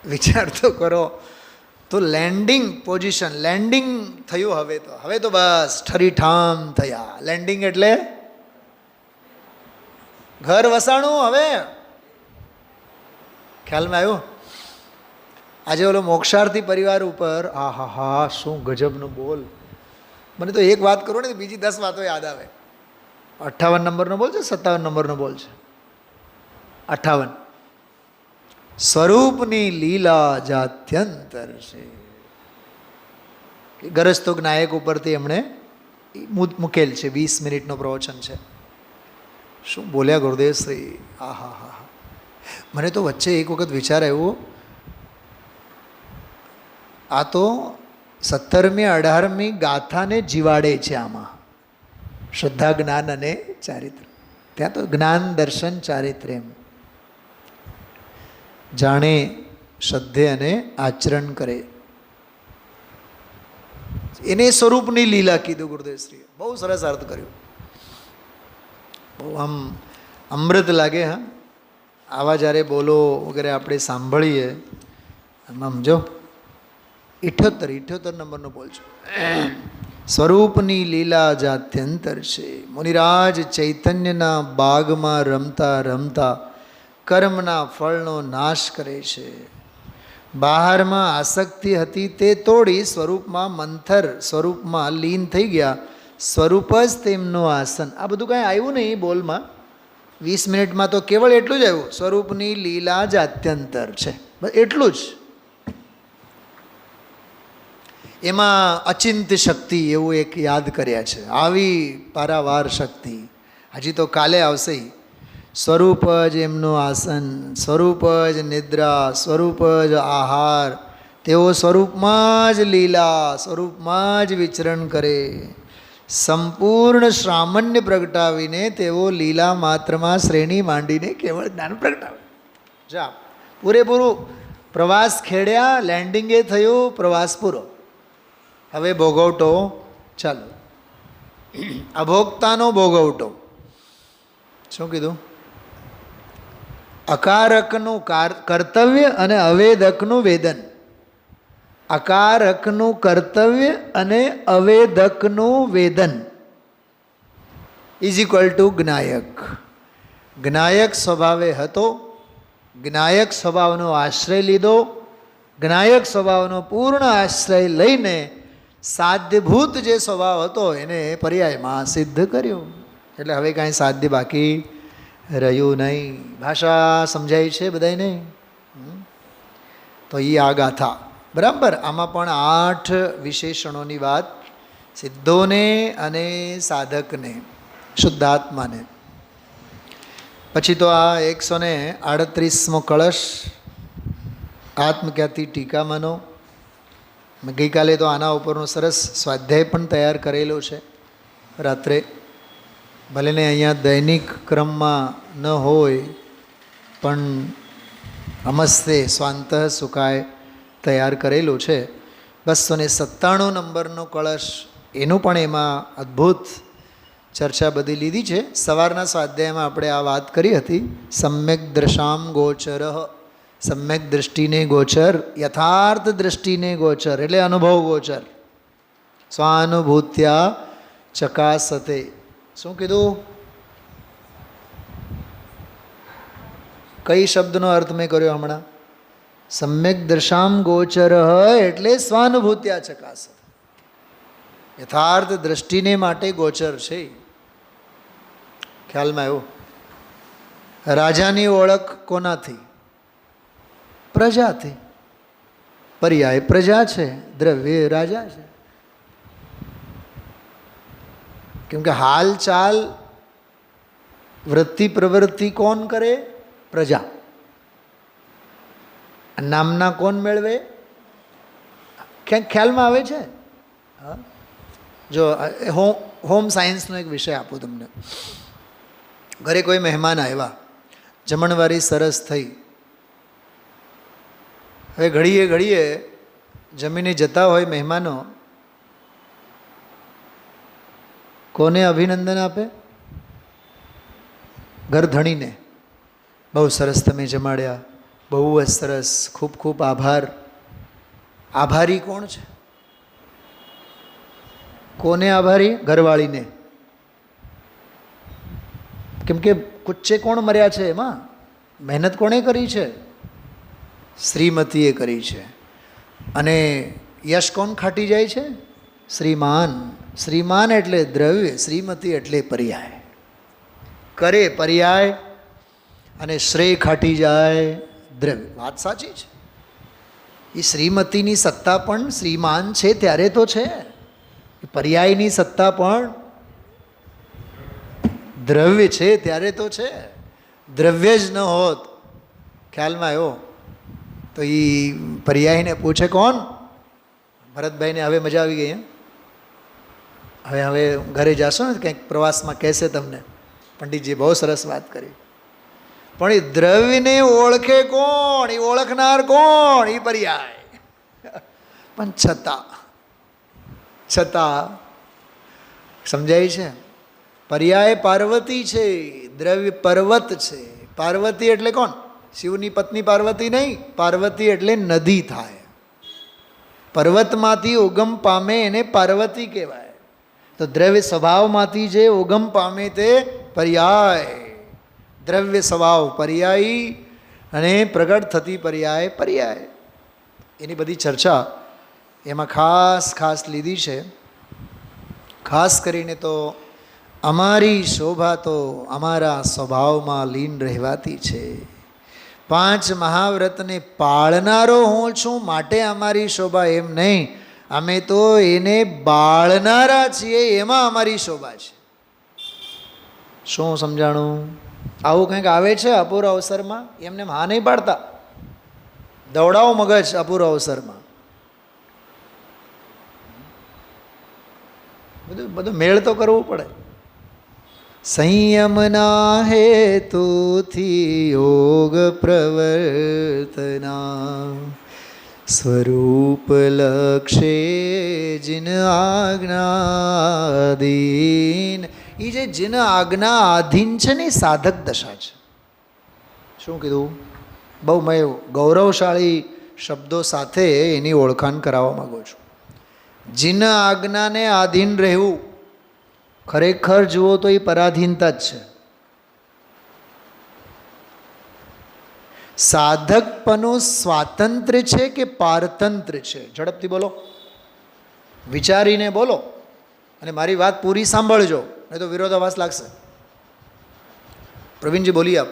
વિચાર તો કરો. તો લેન્ડિંગ પોઝિશન, લેન્ડિંગ થયું. હવે તો બસ ઠરીઠામ થયા. લેન્ડિંગ એટલે ઘર વસાણું. હવે ખ્યાલમાં આવ્યું? આજે ઓલો મોક્ષાર્થી પરિવાર ઉપર હા શું ગજબનું બોલ. મને તો એક વાત કરો ને બીજી 10 વાતો યાદ આવે. 58 નંબરનો બોલ છે, 57 નંબરનો બોલ છે? 58. સ્વરૂપની લીલા જાત્યંતર છે. ગરજ તો નાયક ઉપરથી એમણે મૂકેલ છે. 20 મિનિટનો પ્રવચન છે. શું બોલ્યા ગુરુદેવ શ્રી! આહા હા હા. મને તો વચ્ચે એક વખત વિચાર આવ્યો, આ તો 17મી 18મી ગાથાને જીવાડે છે આમાં. શ્રદ્ધા, જ્ઞાન અને ચારિત્ર. ત્યાં તો જ્ઞાન, દર્શન, ચારિત્ર એમ જાણે, શ્રદ્ધે અને આચરણ કરે. એને સ્વરૂપની લીલા કીધું ગુરુદેવશ્રીએ. બહુ સરસ અર્થ કર્યો. બહુ આમ અમૃત લાગે. હા, આવા જ્યારે બોલો વગેરે આપણે સાંભળીએ, આમ સમજો. 78 નંબરનો બોલ છો. સ્વરૂપની લીલા જાત્યંતર છે. મુનિરાજ ચૈતન્યના બાગમાં રમતા રમતા કર્મના ફળનો નાશ કરે છે. બહારમાં આસક્તિ હતી તે તોડી સ્વરૂપમાં મંથર, સ્વરૂપમાં લીન થઈ ગયા. સ્વરૂપ જ તેમનું આસન. આ બધું કાંઈ આવ્યું નહીં બોલમાં. 20 મિનિટમાં તો કેવળ એટલું જ આવ્યું, સ્વરૂપની લીલા જાત્યંતર છે, બસ એટલું જ. એમાં અચિંત્ય શક્તિ એવું એક યાદ કર્યા છે. આવી પારાવાર શક્તિ હજી તો કાલે આવશે. સ્વરૂપ જ એમનું આસન, સ્વરૂપ જ નિદ્રા, સ્વરૂપ જ આહાર. તેઓ સ્વરૂપમાં જ લીલા, સ્વરૂપમાં જ વિચરણ કરે. સંપૂર્ણ શ્રામણ્ય પ્રગટાવીને તેઓ લીલા માત્રમાં શ્રેણી માંડીને કેવળ જ્ઞાન પ્રગટાવે. જા પૂરેપૂરું પ્રવાસ ખેડ્યા, લેન્ડિંગે થયું, પ્રવાસ પૂરો. હવે ભોગવટો ચાલો. અભોગતાનો ભોગવટો. શું કીધું? અકારકનું કર્તવ્ય અને અવેદકનું વેદન. અકારકનું કર્તવ્ય અને અવેદકનું વેદન ઇઝ ઇક્વલ ટુ જ્ઞાયક. જ્ઞાયક સ્વભાવે હતો, જ્ઞાયક સ્વભાવનો આશ્રય લીધો, જ્ઞાયક સ્વભાવનો પૂર્ણ આશ્રય લઈને સાધ્યભૂત જે સ્વભાવ હતો એને પર્યાયમાં સિદ્ધ કર્યો. એટલે હવે કાંઈ સાધ્ય બાકી રહ્યું નહીં. ભાષા સમજાય છે બધાને? તો એ આ ગાથા બરાબર. આમાં પણ 8 વિશેષણોની વાત, સિદ્ધોને અને સાધકને, શુદ્ધાત્માને. પછી તો આ 138મો કળશ આત્મખ્યાતિ ટીકામાંનો. ગઈકાલે તો આના ઉપરનો સરસ સ્વાધ્યાય પણ તૈયાર કરેલો છે રાત્રે. ભલે ને અહીંયા દૈનિક ક્રમમાં ન હોય પણ અમસ્તે સ્વાંત સુખાય તૈયાર કરેલું છે. 297 નંબરનો કળશ, એનું પણ એમાં અદ્ભુત ચર્ચા બધી લીધી છે. સવારના સ્વાધ્યાયમાં આપણે આ વાત કરી હતી. સમ્યક દ્રશામ ગોચર, સમ્યક દૃષ્ટિને ગોચર, યથાર્થ દૃષ્ટિને ગોચર એટલે અનુભવ ગોચર. સ્વાનુભૂત્યા ચકાસતે. શું કીધું? કઈ શબ્દનો અર્થ મેં કર્યો હમણાં? સમ્યક દર્શામ ગોચર એટલે સ્વાનુભૂત્યા ચકાસતે, યથાર્થ દૃષ્ટિને માટે ગોચર છે. ખ્યાલમાં આવ્યો? રાજાની ઓળખ કોનાથી? પ્રજાથી. પર્યાય પ્રજા છે, દ્રવ્ય રાજા છે. કેમ કે હાલ ચાલ વૃત્તિ પ્રવૃત્તિ કોણ કરે? પ્રજા. નામના કોણ મેળવે? ક્યાંક ખ્યાલમાં આવે છે? જો હોમ સાયન્સનો એક વિષય આપું તમને. ઘરે કોઈ મહેમાન આવ્યા, જમણવારી સરસ થઈ. હવે ઘડીએ ઘડીએ જમીને જતા હોય મહેમાનો, કોને અભિનંદન આપે? ઘરધણીને. બહુ સરસ તમે જમાડ્યા, બહુ જ સરસ, ખૂબ ખૂબ આભાર. આભારી કોણ છે? કોને આભારી? ઘરવાળીને. કેમ કે કુચ્ચે કોણ મર્યા છે? એમાં મહેનત કોણે કરી છે? શ્રીમતીએ કરી છે. અને યશ કોણ ખાટી જાય છે? શ્રીમાન. શ્રીમાન એટલે દ્રવ્ય, શ્રીમતી એટલે પર્યાય. કરે પર્યાય અને શ્રેય ખાટી જાય દ્રવ્ય. વાત સાચી છે. એ શ્રીમતીની સત્તા પણ શ્રીમાન છે ત્યારે તો છે. પર્યાયની સત્તા પણ દ્રવ્ય છે ત્યારે તો છે. દ્રવ્ય જ ન હોત, ખ્યાલમાં આવ્યો, તો એ પર્યાયને પૂછે કોણ? ભરતભાઈને હવે મજા આવી ગઈ. હવે ઘરે જાશો ને કંઈક પ્રવાસમાં કહેશે તમને, પંડિતજી બહુ સરસ વાત કરી. પણ એ દ્રવ્યને ઓળખે કોણ? એ ઓળખનાર કોણ? એ પર્યાય. પણ છતાં સમજાય છે, પર્યાય પાર્વતી છે, દ્રવ્ય પર્વત છે. પાર્વતી એટલે કોણ? શિવની પત્ની પાર્વતી નહીં. પાર્વતી એટલે નદી થાય. પર્વતમાંથી ઉગમ પામે એને પાર્વતી કહેવાય. તો દ્રવ્ય સ્વભાવમાંથી જે ઉગમ પામે તે પર્યાય. દ્રવ્ય સ્વભાવ પર્યાયી અને પ્રગટ થતી પર્યાય. એની બધી ચર્ચા એમાં ખાસ લીધી છે. ખાસ કરીને તો અમારી શોભા તો અમારા સ્વભાવમાં લીન રહેવાતી છે. 5 મહાવ્રતને પાળનારો હું છું, માટે અમારી શોભા એમ નહીં. અમે તો એને બાળનારા છીએ, એમાં અમારી શોભા છે. શું સમજાણું? આવું કંઈક આવે છે અપૂર્વ અવસરમાં? એમને હા નહીં પાડતા. દોડાવો મગજ અપૂર્વ અવસરમાં. બધું મેળ તો કરવું પડે. સંયમના હેતુથી યોગ પ્રવર્તના સ્વરૂપ લક્ષે જિન આજ્ઞાધીન. એ જે જિન આજ્ઞા આધીન છે ને એ સાધક દશા છે. શું કીધું? બહુ મેં ગૌરવશાળી શબ્દો સાથે એની ઓળખાણ કરાવવા માગું છું. જિન આજ્ઞાને આધીન રહેવું ખરેખર જુઓ તો એ પરાધીનતા જ છે. સાધકપણું સ્વાતંત્ર્ય છે કે પારતંત્ર છે? ઝડપથી બોલો, વિચારીને બોલો, અને મારી વાત પૂરી સાંભળજો, नहीं तो विरोधाभास लागसे. प्रवीण जी बोलिए आप.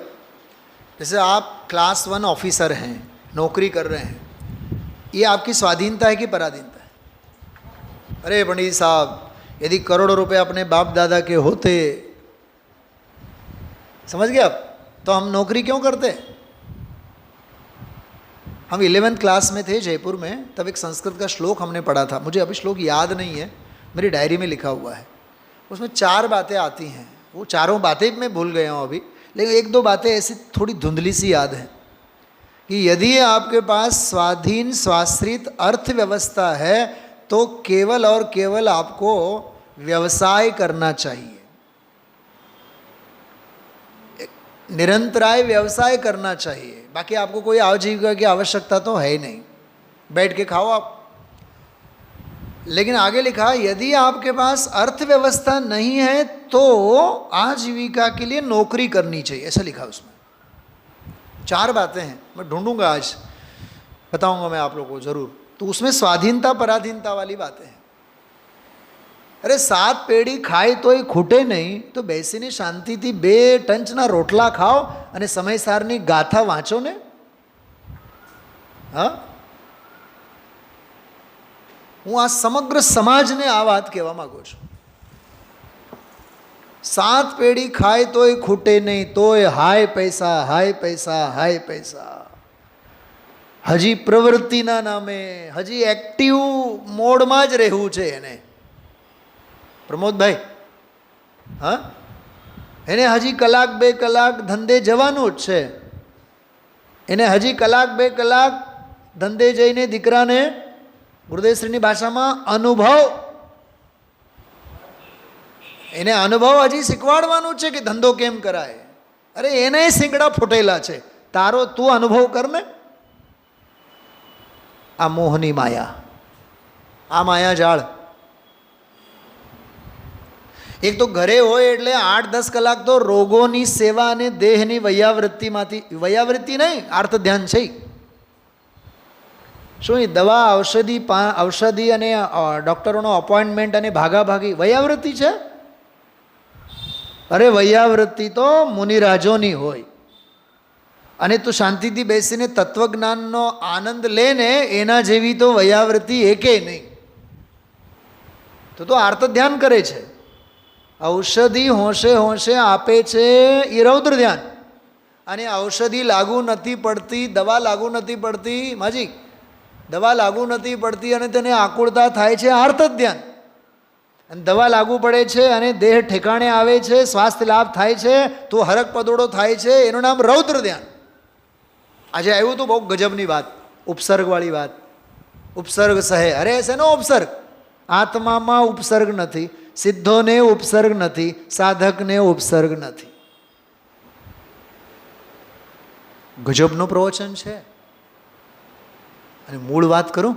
जैसे आप क्लास 1 ऑफिसर हैं, नौकरी कर रहे हैं, ये आपकी स्वाधीनता है कि पराधीनता है? अरे पंडित साहब, यदि करोड़ों रुपए अपने बाप दादा के होते, समझ गए आप, तो हम नौकरी क्यों करते? हम 11th क्लास में थे जयपुर में, तब एक संस्कृत का श्लोक हमने पढ़ा था. मुझे अभी श्लोक याद नहीं है, मेरी डायरी में लिखा हुआ है. उसमें 4 बातें आती हैं. वो चारों बातें मैं भूल गया हूँ अभी, लेकिन 1-2 बातें ऐसी थोड़ी धुंधली सी याद है कि यदि आपके पास स्वाधीन स्वाश्रित अर्थव्यवस्था है तो केवल और केवल आपको व्यवसाय करना चाहिए, निरंतराय व्यवसाय करना चाहिए. बाकी आपको कोई आजीविका की आवश्यकता तो है ही नहीं, बैठ के खाओ आप. लेकिन आगे लिखा, यदि आपके पास अर्थव्यवस्था नहीं है तो आजीविका के लिए नौकरी करनी चाहिए, ऐसा लिखा उसमें. 4 बातें हैं, मैं ढूंढूंगा, आज बताऊंगा मैं आप लोगों को ज़रूर. तो उसमें स्वाधीनता पराधीनता वाली बातें हैं. अरे 7 पेड़ी खाए तो खूटे नहीं, तो બેસીને શાંતિથી 2 ટંચના રોટલા ખાઓ અને સમયસારની ગાથા વાંચો ને. હા, હું આ સમગ્ર સમાજને આ વાત કહેવા માગું છું. 7 પેઢી ખાય તોય ખૂટે નહીં, તોય હાય પૈસા હાય પૈસા હાય પૈસા. હજી પ્રવૃત્તિના નામે હજી એક્ટિવ મોડમાં જ રહેવું છે એને. પ્રમોદભાઈ, હા, એને હજી 1-2 કલાક ધંધે જવાનું જ છે. એને હજી 1-2 કલાક ધંધે જઈને દીકરાને ગુરુદેવશ્રીની ભાષામાં અનુભવ, એને અનુભવ હજી શીખવાડવાનું છે કે ધંધો કેમ કરાય. અરે એને શીંગડા ફૂટેલા છે, તારો તું અનુભવ કર ને. આ મોહની માયા, આ માયા જાળ. એક તો ઘરે હોય એટલે 8-10 કલાક તો રોગોની સેવા અને દેહની વૈયાવૃત્તિમાંથી, વૈયાવૃત્તિ નહીં, આર્થ ધ્યાન છે. શું એ દવા ઔષધિ અને ડૉક્ટરોનો અપોઇન્ટમેન્ટ અને ભાગાભાગી વૈયાવૃત્તિ છે? અરે વૈયાવૃત્તિ તો મુનિરાજોની હોય. અને તું શાંતિથી બેસીને તત્વજ્ઞાનનો આનંદ લે ને, એના જેવી તો વયાવૃત્તિ એકે નહીં. તો આર્ત ધ્યાન કરે છે. ઔષધિ હોંશે હોંશે આપે છે એ રૌદ્ર ધ્યાન. અને ઔષધિ લાગુ નથી પડતી, દવા લાગુ નથી પડતી, માજી દવા લાગુ નથી પડતી અને તેને આકુળતા થાય છે, આર્ત ધ્યાન. અને દવા લાગુ પડે છે અને દેહ ઠેકાણે આવે છે, સ્વાસ્થ્ય લાભ થાય છે, તો હરક પદોડો થાય છે, એનું નામ રૌદ્ર ધ્યાન. આજે આવ્યું તો બહુ ગજબની વાત, ઉપસર્ગવાળી વાત. ઉપસર્ગ સહે, અરે શેનો ઉપસર્ગ? આત્મામાં ઉપસર્ગ નથી, સિદ્ધોને ઉપસર્ગ નથી, સાધકને ઉપસર્ગ નથી. ગજબનું પ્રવચન છે. અને મૂળ વાત કરું,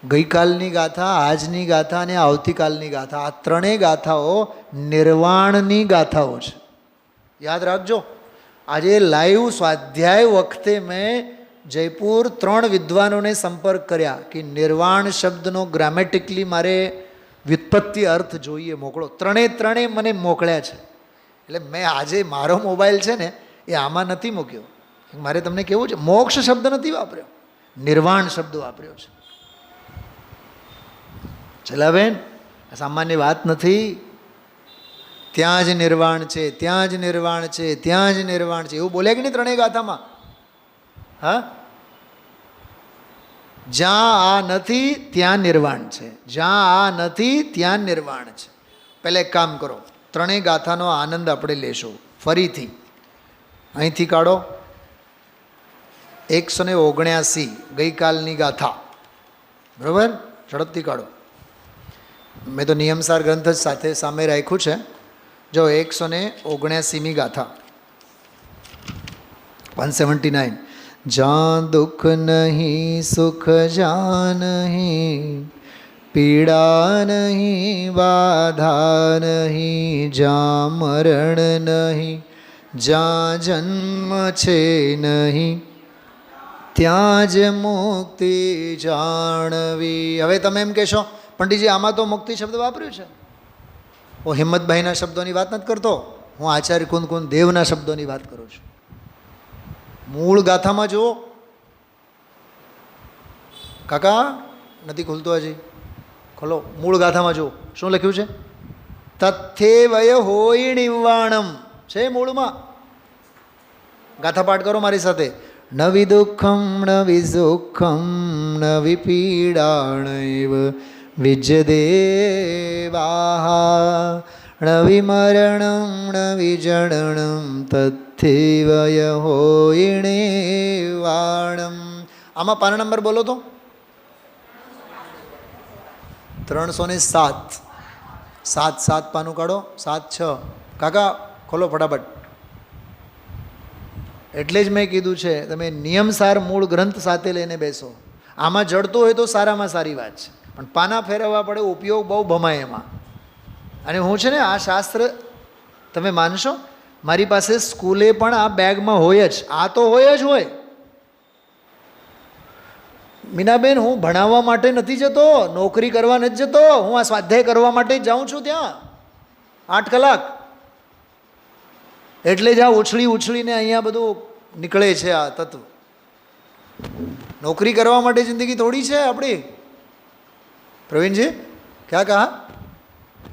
ગઈકાલની ગાથા, આજની ગાથા અને આવતીકાલની ગાથા, આ ત્રણેય ગાથાઓ નિર્વાણની ગાથાઓ છે. યાદ રાખજો. આજે લાઈવ સ્વાધ્યાય વખતે મેં જયપુર 3 વિદ્વાનોને સંપર્ક કર્યા કે નિર્વાણ શબ્દનો ગ્રામેટિકલી મારે વ્યુત્પત્તિ અર્થ જોઈએ, મોકલો. ત્રણેય મને મોકલ્યા છે. એટલે મેં આજે મારો મોબાઈલ છે ને એ આમાં નથી મૂક્યો. મારે તમને કેવું છે, મોક્ષ શબ્દ નથી વાપર્યો, નિર્વાણ શબ્દ વાપર્યો છે. ચલાબેન, સામાન્ય વાત નથી. ત્યાં જ નિર્વાણ છે, ત્યાં જ નિર્વાણ છે, ત્યાં જ નિર્વાણ છે, એવું બોલે કે નહીં ત્રણેય ગાથામાં? હા, જ્યાં આ નથી ત્યાં નિર્વાણ છે, જ્યાં આ નથી ત્યાં નિર્વાણ છે. પહેલાં એક કામ કરો, ત્રણેય ગાથાનો આનંદ આપણે લેશું ફરીથી. અહીંથી કાઢો 179 ગઈકાલની ગાથા, બરાબર? ઝડપથી કાઢો. મેં તો નિયમસાર ગ્રંથ જ સાથે સામે રાખ્યું છે. જો 179મી ગાથા, 179. જ્યાં દુઃખ નહીં સુખ જ્યાં નહીં, પીડા નહીં બાધા નહીં, જ્યાં મરણ નહીં, જ્યાં જન્મ છે નહીં, ત્યાં જ મુક્તિ જાણવી. હવે તમે એમ કહેશો, પંડિતજી આમાં તો મુક્તિ શબ્દ વાપર્યું છે. હું હિંમતભાઈના શબ્દોની વાત નથી કરતો, હું આચાર્ય કુંદ દેવના શબ્દોની વાત કરું છું. મૂળ ગાથામાં જુઓ. કાકા નથી ખુલતું હજી, ખોલો. મૂળ ગાથામાં જુઓ શું લખ્યું છે. તથ્યે વય હોય નિવાણમ છે મૂળમાં. ગાથા પાઠ કરો મારી સાથે. ન વિદુઃખમ ન વિસુખમ ન વિપીડાણૈવ વિજ્યદેવાહ ન વિમરણમ ન વિજણનમ તથ્યવય હોયિણેવાણમ. આમાં પાના નંબર બોલો તો. 307. 7 પાનું કાઢો. 7 6. કાકા ખોલો ફટાફટ. એટલે જ મેં કીધું છે તમે નિયમસાર મૂળ ગ્રંથ સાથે લઈને બેસો. આમાં જડતું હોય તો સારામાં સારી વાત છે, પણ પાના ફેરવવા પડે, ઉપયોગ બહુ ભમાય એમાં. અને હું છે ને આ શાસ્ત્ર તમે માનશો, મારી પાસે સ્કૂલે પણ આ બેગમાં હોય જ. આ તો હોય જ હોય. મીનાબેન, હું ભણાવવા માટે નથી જતો, નોકરી કરવા નથી જતો, હું આ સ્વાધ્યાય કરવા માટે જ જાઉં છું ત્યાં 8 કલાક. એટલે જ આ ઉછળીને અહીંયા બધું નીકળે છે આ તત્વ. નોકરી કરવા માટે જિંદગી થોડી છે આપણી. प्रवीण जी क्या कहा?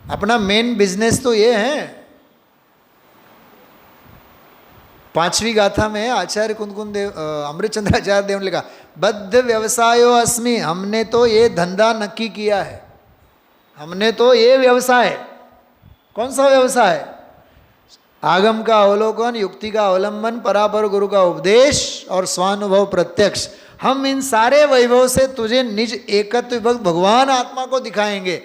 अपना मेन बिजनेस तो ये है. 5वीं गाथा में आचार्य कुंद देव अमृतचंद्राचार्य देव ने लिखा, बद्ध व्यवसायो अस्मि. हमने तो ये धंधा नक्की किया है, हमने तो ये व्यवसाय. कौन सा व्यवसाय? आगम का अवलोकन, युक्ति का अवलंबन, परापर गुरु का उपदेश और स्वानुभव प्रत्यक्ष. हम इन सारे वैभव से तुझे निज एकत्व विभक्त भगवान आत्मा को दिखाएंगे.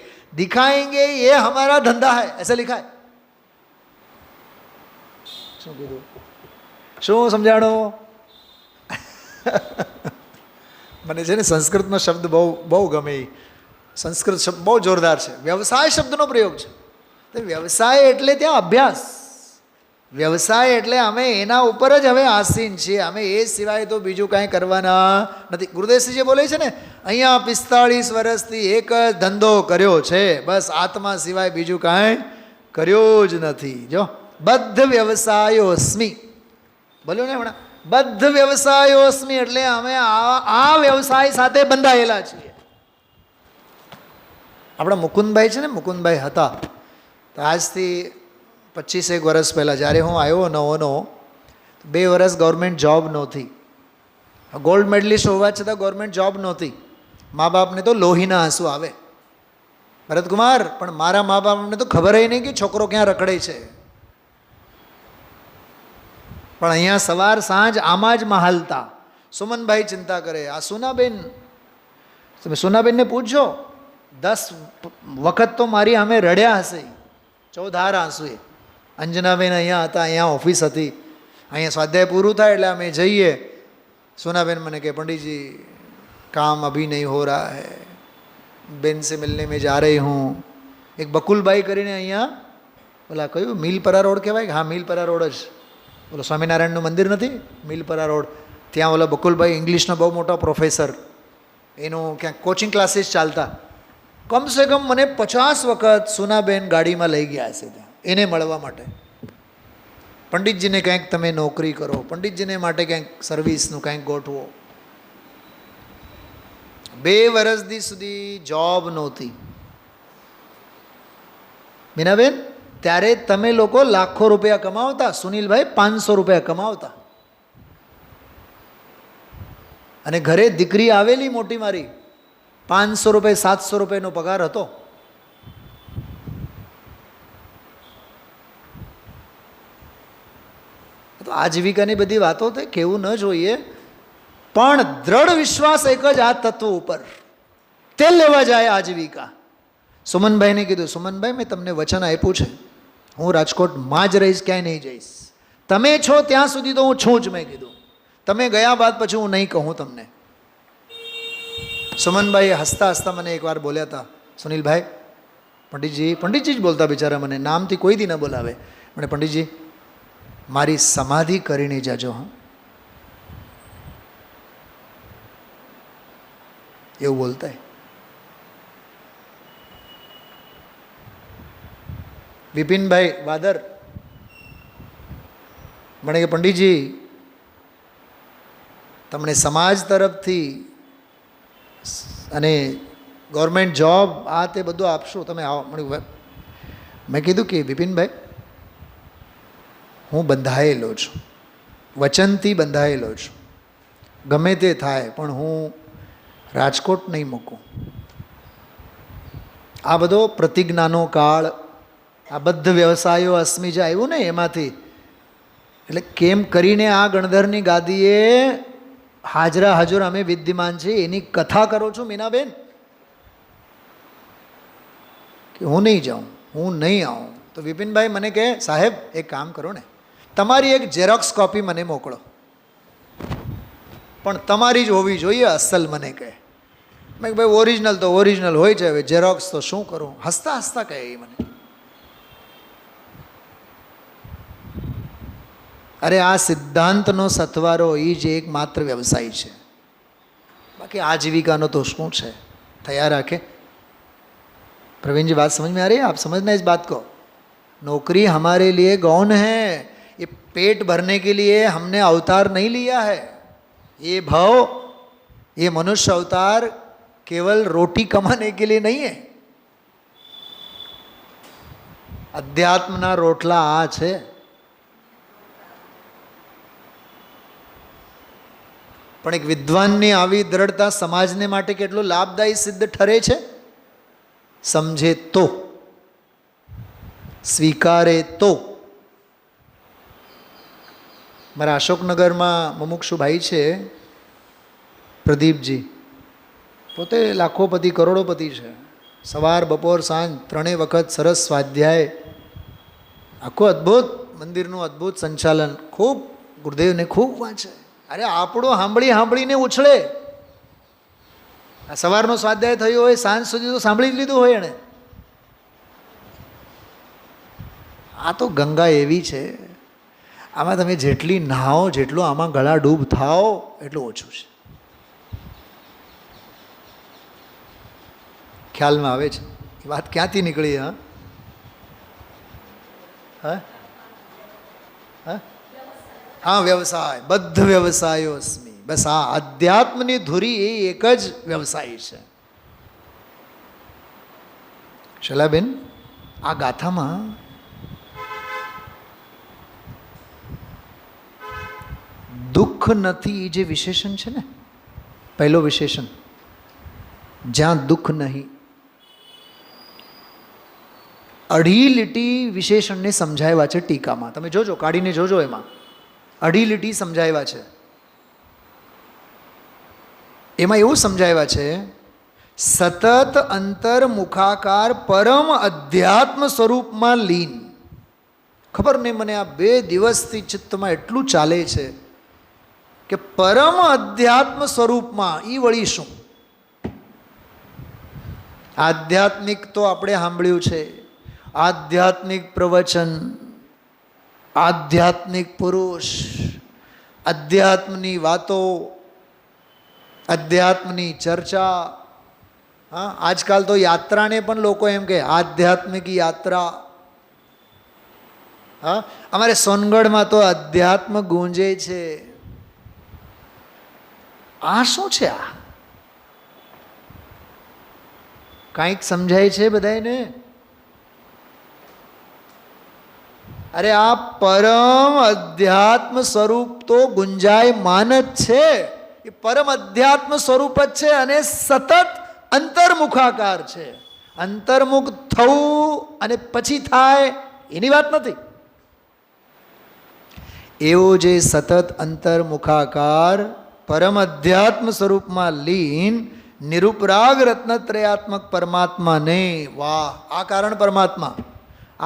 ये हमारा धंधा है, ऐसा लिखा है. શું સમજાણો? મને છે ને સંસ્કૃતનો શબ્દ બહુ ગમે. સંસ્કૃત શબ્દ બહુ જોરદાર છે. વ્યવસાય શબ્દનો પ્રયોગ છે. તો વ્યવસાય એટલે ત્યાં અભ્યાસ. વ્યવસાય એટલે અમે એના ઉપર જ હવે આસીન છીએ, અમે એ સિવાય તો બીજું કાંઈ કરવાના નથી. ગુરુદેવસિંહ જે બોલે છે ને, અહીંયા 45 વર્ષથી એક જ ધંધો કર્યો છે, બસ આત્મા સિવાય બીજું કાંઈ કર્યો જ નથી. જો બદ્ધ વ્યવસાયો અસ્મિ બોલ્યો ને હમણાં, બદ્ધ વ્યવસાયોસ્મી એટલે અમે આ વ્યવસાય સાથે બંધાયેલા છીએ. આપણા મુકુંદભાઈ છે ને, મુકુંદભાઈ હતા તો આજથી 25 વર્ષ પહેલાં જ્યારે હું આવ્યો નવો 2 વર્ષ ગવર્મેન્ટ જોબ નહોતી. ગોલ્ડ મેડલિસ્ટ હોવા છતાં ગવર્મેન્ટ જોબ નહોતી. મા બાપને તો લોહીના આંસુ આવે, ભરતકુમાર, પણ મારા મા બાપને તો ખબર નહીં કે છોકરો ક્યાં રખડે છે. પણ અહીંયા સવાર સાંજ આમાં જ મહાલતા. સુમનભાઈ ચિંતા કરે, આ સુનાબેન, તમે સુનાબેનને પૂછજો, 10 વખત તો મારી અમે રડ્યા હશે, ચોધાર આંસુએ. અંજનાબેન અહીંયા હતા, અહીંયા ઓફિસ હતી, અહીંયા સ્વાધ્યાય પૂરું થાય એટલે અમે જઈએ. सुनाबेन मैंने कहा पंडित जी काम अभी नहीं हो रहा है, बेन से मिलने में जा रही हूँ. एक बकुलभाई કરીને અહીંયા બોલા કયું મિલપરા રોડ કહેવાય? હા મિલપરા રોડ જ. બોલો સ્વામિનારાયણનું મંદિર નથી મિલપરા રોડ, ત્યાં ઓલા બકુલભાઈ ઇંગ્લિશનો બહુ મોટો પ્રોફેસર, એનું ક્યાંક કોચિંગ ક્લાસીસ ચાલતા. કમસે કમ મને 50 વખત સુનાબેન ગાડીમાં લઈ ગયા હશે ત્યાં એને મળવા માટે. પંડિતજીને કંઈક તમે નોકરી કરો, પંડિતજીને માટે કંઈક સર્વિસનું કંઈક ગોઠવો. 2 વર્ષ સુધી જોબ નહોતી. મીનાબેન, ત્યારે તમે લોકો લાખો રૂપિયા કમાવતા, સુનિલભાઈ 500 રૂપિયા કમાવતા. અને ઘરે દીકરી આવેલી મોટી મારી, 500 રૂપિયા 700 રૂપિયાનો પગાર હતો. તો આજીવિકાની બધી વાતો તો કહેવું ન જોઈએ, પણ દ્રઢ વિશ્વાસ એક જ આ તત્વ ઉપર, તે લેવા જાય આજીવિકા. સુમનભાઈને કીધું, સુમનભાઈ મેં તમને વચન આપ્યું છે, હું રાજકોટમાં જ રહીશ, ક્યાંય નહીં જઈશ. તમે છો ત્યાં સુધી તો હું છું જ. મેં કીધું તમે ગયા બાદ પછી હું નહીં કહું તમને. સુમનભાઈ હસતા હસતા મને એકવાર બોલ્યા હતા, સુનિલભાઈ, પંડિતજી જ બોલતા બિચારા, મને નામથી કોઈ દી ન બોલાવે. મને પંડિતજી મારી સમાધિ કરીને જાજો. હા એવું બોલતા. વિપિનભાઈ વાદર મને કે પંડિતજી તમને સમાજ તરફથી અને ગવર્મેન્ટ જોબ આ તે બધું આપશો, તમે આવો. મેં કીધું કે વિપિનભાઈ, હું બંધાયેલો છું, વચનથી બંધાયેલો છું, ગમે તે થાય પણ હું રાજકોટ નહીં મૂકું. આ બધો પ્રતિજ્ઞાનો કાળ, આ બદ્ધ વ્યવસાયો અસ્મિ જે આવ્યું ને એમાંથી, એટલે કેમ કરીને આ ગણધરની ગાદીએ હાજરા હજુર અમે વિદ્યમાન છે એની કથા કરો છો મીનાબેન, કે હું નહીં જાઉં, હું નહીં આવું. તો વિપિનભાઈ મને કહે, સાહેબ એક કામ કરો ને, તમારી એક ઝેરોક્સ કોપી મને મોકલો, પણ તમારી જ હોવી જોઈએ અસલ. મને કહે, મેં ભાઈ ઓરિજિનલ તો ઓરિજિનલ હોય છે, હવે ઝેરોક્સ તો શું કરું? હસતા હસતા કહે એ મને. અરે આ સિદ્ધાંતનો સથવારો એ જ એકમાત્ર વ્યવસાય છે, બાકી આજીવિકાનો તો શું છે? તૈયાર રાખે. प्रवीण जी बात समझ में आ रही है? आप समझना इस बात को. नौकरी हमारे लिए गौण है, ये पेट भरने के लिए हमने अवतार नहीं लिया है. ये भाव, ये मनुष्य अवतार केवल रोटी कमाने के लिए नहीं है. अध्यात्मना रोटला आ છે. પણ એક વિદ્વાનની આવી દ્રઢતા સમાજને માટે કેટલું લાભદાયી સિદ્ધ ઠરે છે. સમજે તો, સ્વીકારે તો. મારા અશોકનગરમાં મુમુક્ષુ ભાઈ છે પ્રદીપજી, પોતે લાખોપતિ કરોડોપતિ છે. સવાર બપોર સાંજ 3 વખત સરસ સ્વાધ્યાય, આખું અદ્ભુત મંદિરનું અદ્ભુત સંચાલન, ખૂબ ગુરુદેવને ખૂબ વાંચે. અરે આપણું સાંભળીને ઉછળે. આ સવારનો સ્વાધ્યાય થયો હોય, સાંજ સુધી તો સાંભળી જ લીધું હોય એણે. આ તો ગંગા એવી છે, આમાં તમે જેટલી નહાઓ, જેટલું આમાં ગળા ડૂબ થાઓ એટલું ઓછું છે. ખ્યાલમાં આવે છે એ વાત ક્યાંથી નીકળી? હા હા, વ્યવસાય, બદ્ધ વ્યવસાયો અસ્મિ. બસ આ અધ્યાત્મની ધુરી એ એક જ વ્યવસાય છે. શલાબેન, આ ગાથામાં દુઃખ નથી એ જે વિશેષણ છે ને, પહેલો વિશેષણ, જ્યાં દુઃખ નહીં, અઢી લીટી વિશેષણને સમજાવ્યા છે ટીકામાં. તમે જોજો, કાઢીને જોજો, એમાં અઢી લીટી સમજાવ્યા છે. એમાં એવું સમજાવ્યા છે, સતત અંતર્મુખાકાર પરમ અધ્યાત્મ સ્વરૂપમાં લીન. ખબર નહીં મને આ 2 દિવસથી ચિત્તમાં એટલું ચાલે છે કે પરમ અધ્યાત્મ સ્વરૂપમાં ઈ વળી શું? આધ્યાત્મિક તો આપણે સાંભળ્યું છે, આધ્યાત્મિક પ્રવચન, આધ્યાત્મિક પુરુષ, અધ્યાત્મની વાતો, અધ્યાત્મની ચર્ચા. હા, આજકાલ તો યાત્રાને પણ લોકો એમ કે આધ્યાત્મિક યાત્રા. હા, અમારે સોનગઢમાં તો અધ્યાત્મ ગુંજે છે. આ શું છે? આ કાંઈક સમજાય છે બધાને? અરે આ પરમ અધ્યાત્મ સ્વરૂપ તો ગુંજાયમાન જ છે. એ પરમ અધ્યાત્મ સ્વરૂપ જ છે અને સતત અંતર્મુખાકાર છે. અંતર્મુખ થવું અને પછી થાય એની વાત નથી. એવો જે સતત અંતર્મુખાકાર પરમ અધ્યાત્મ સ્વરૂપમાં લીન નિરુપરાગ રત્નત્રયાત્મક પરમાત્માને, વાહ, આ કારણ પરમાત્મા,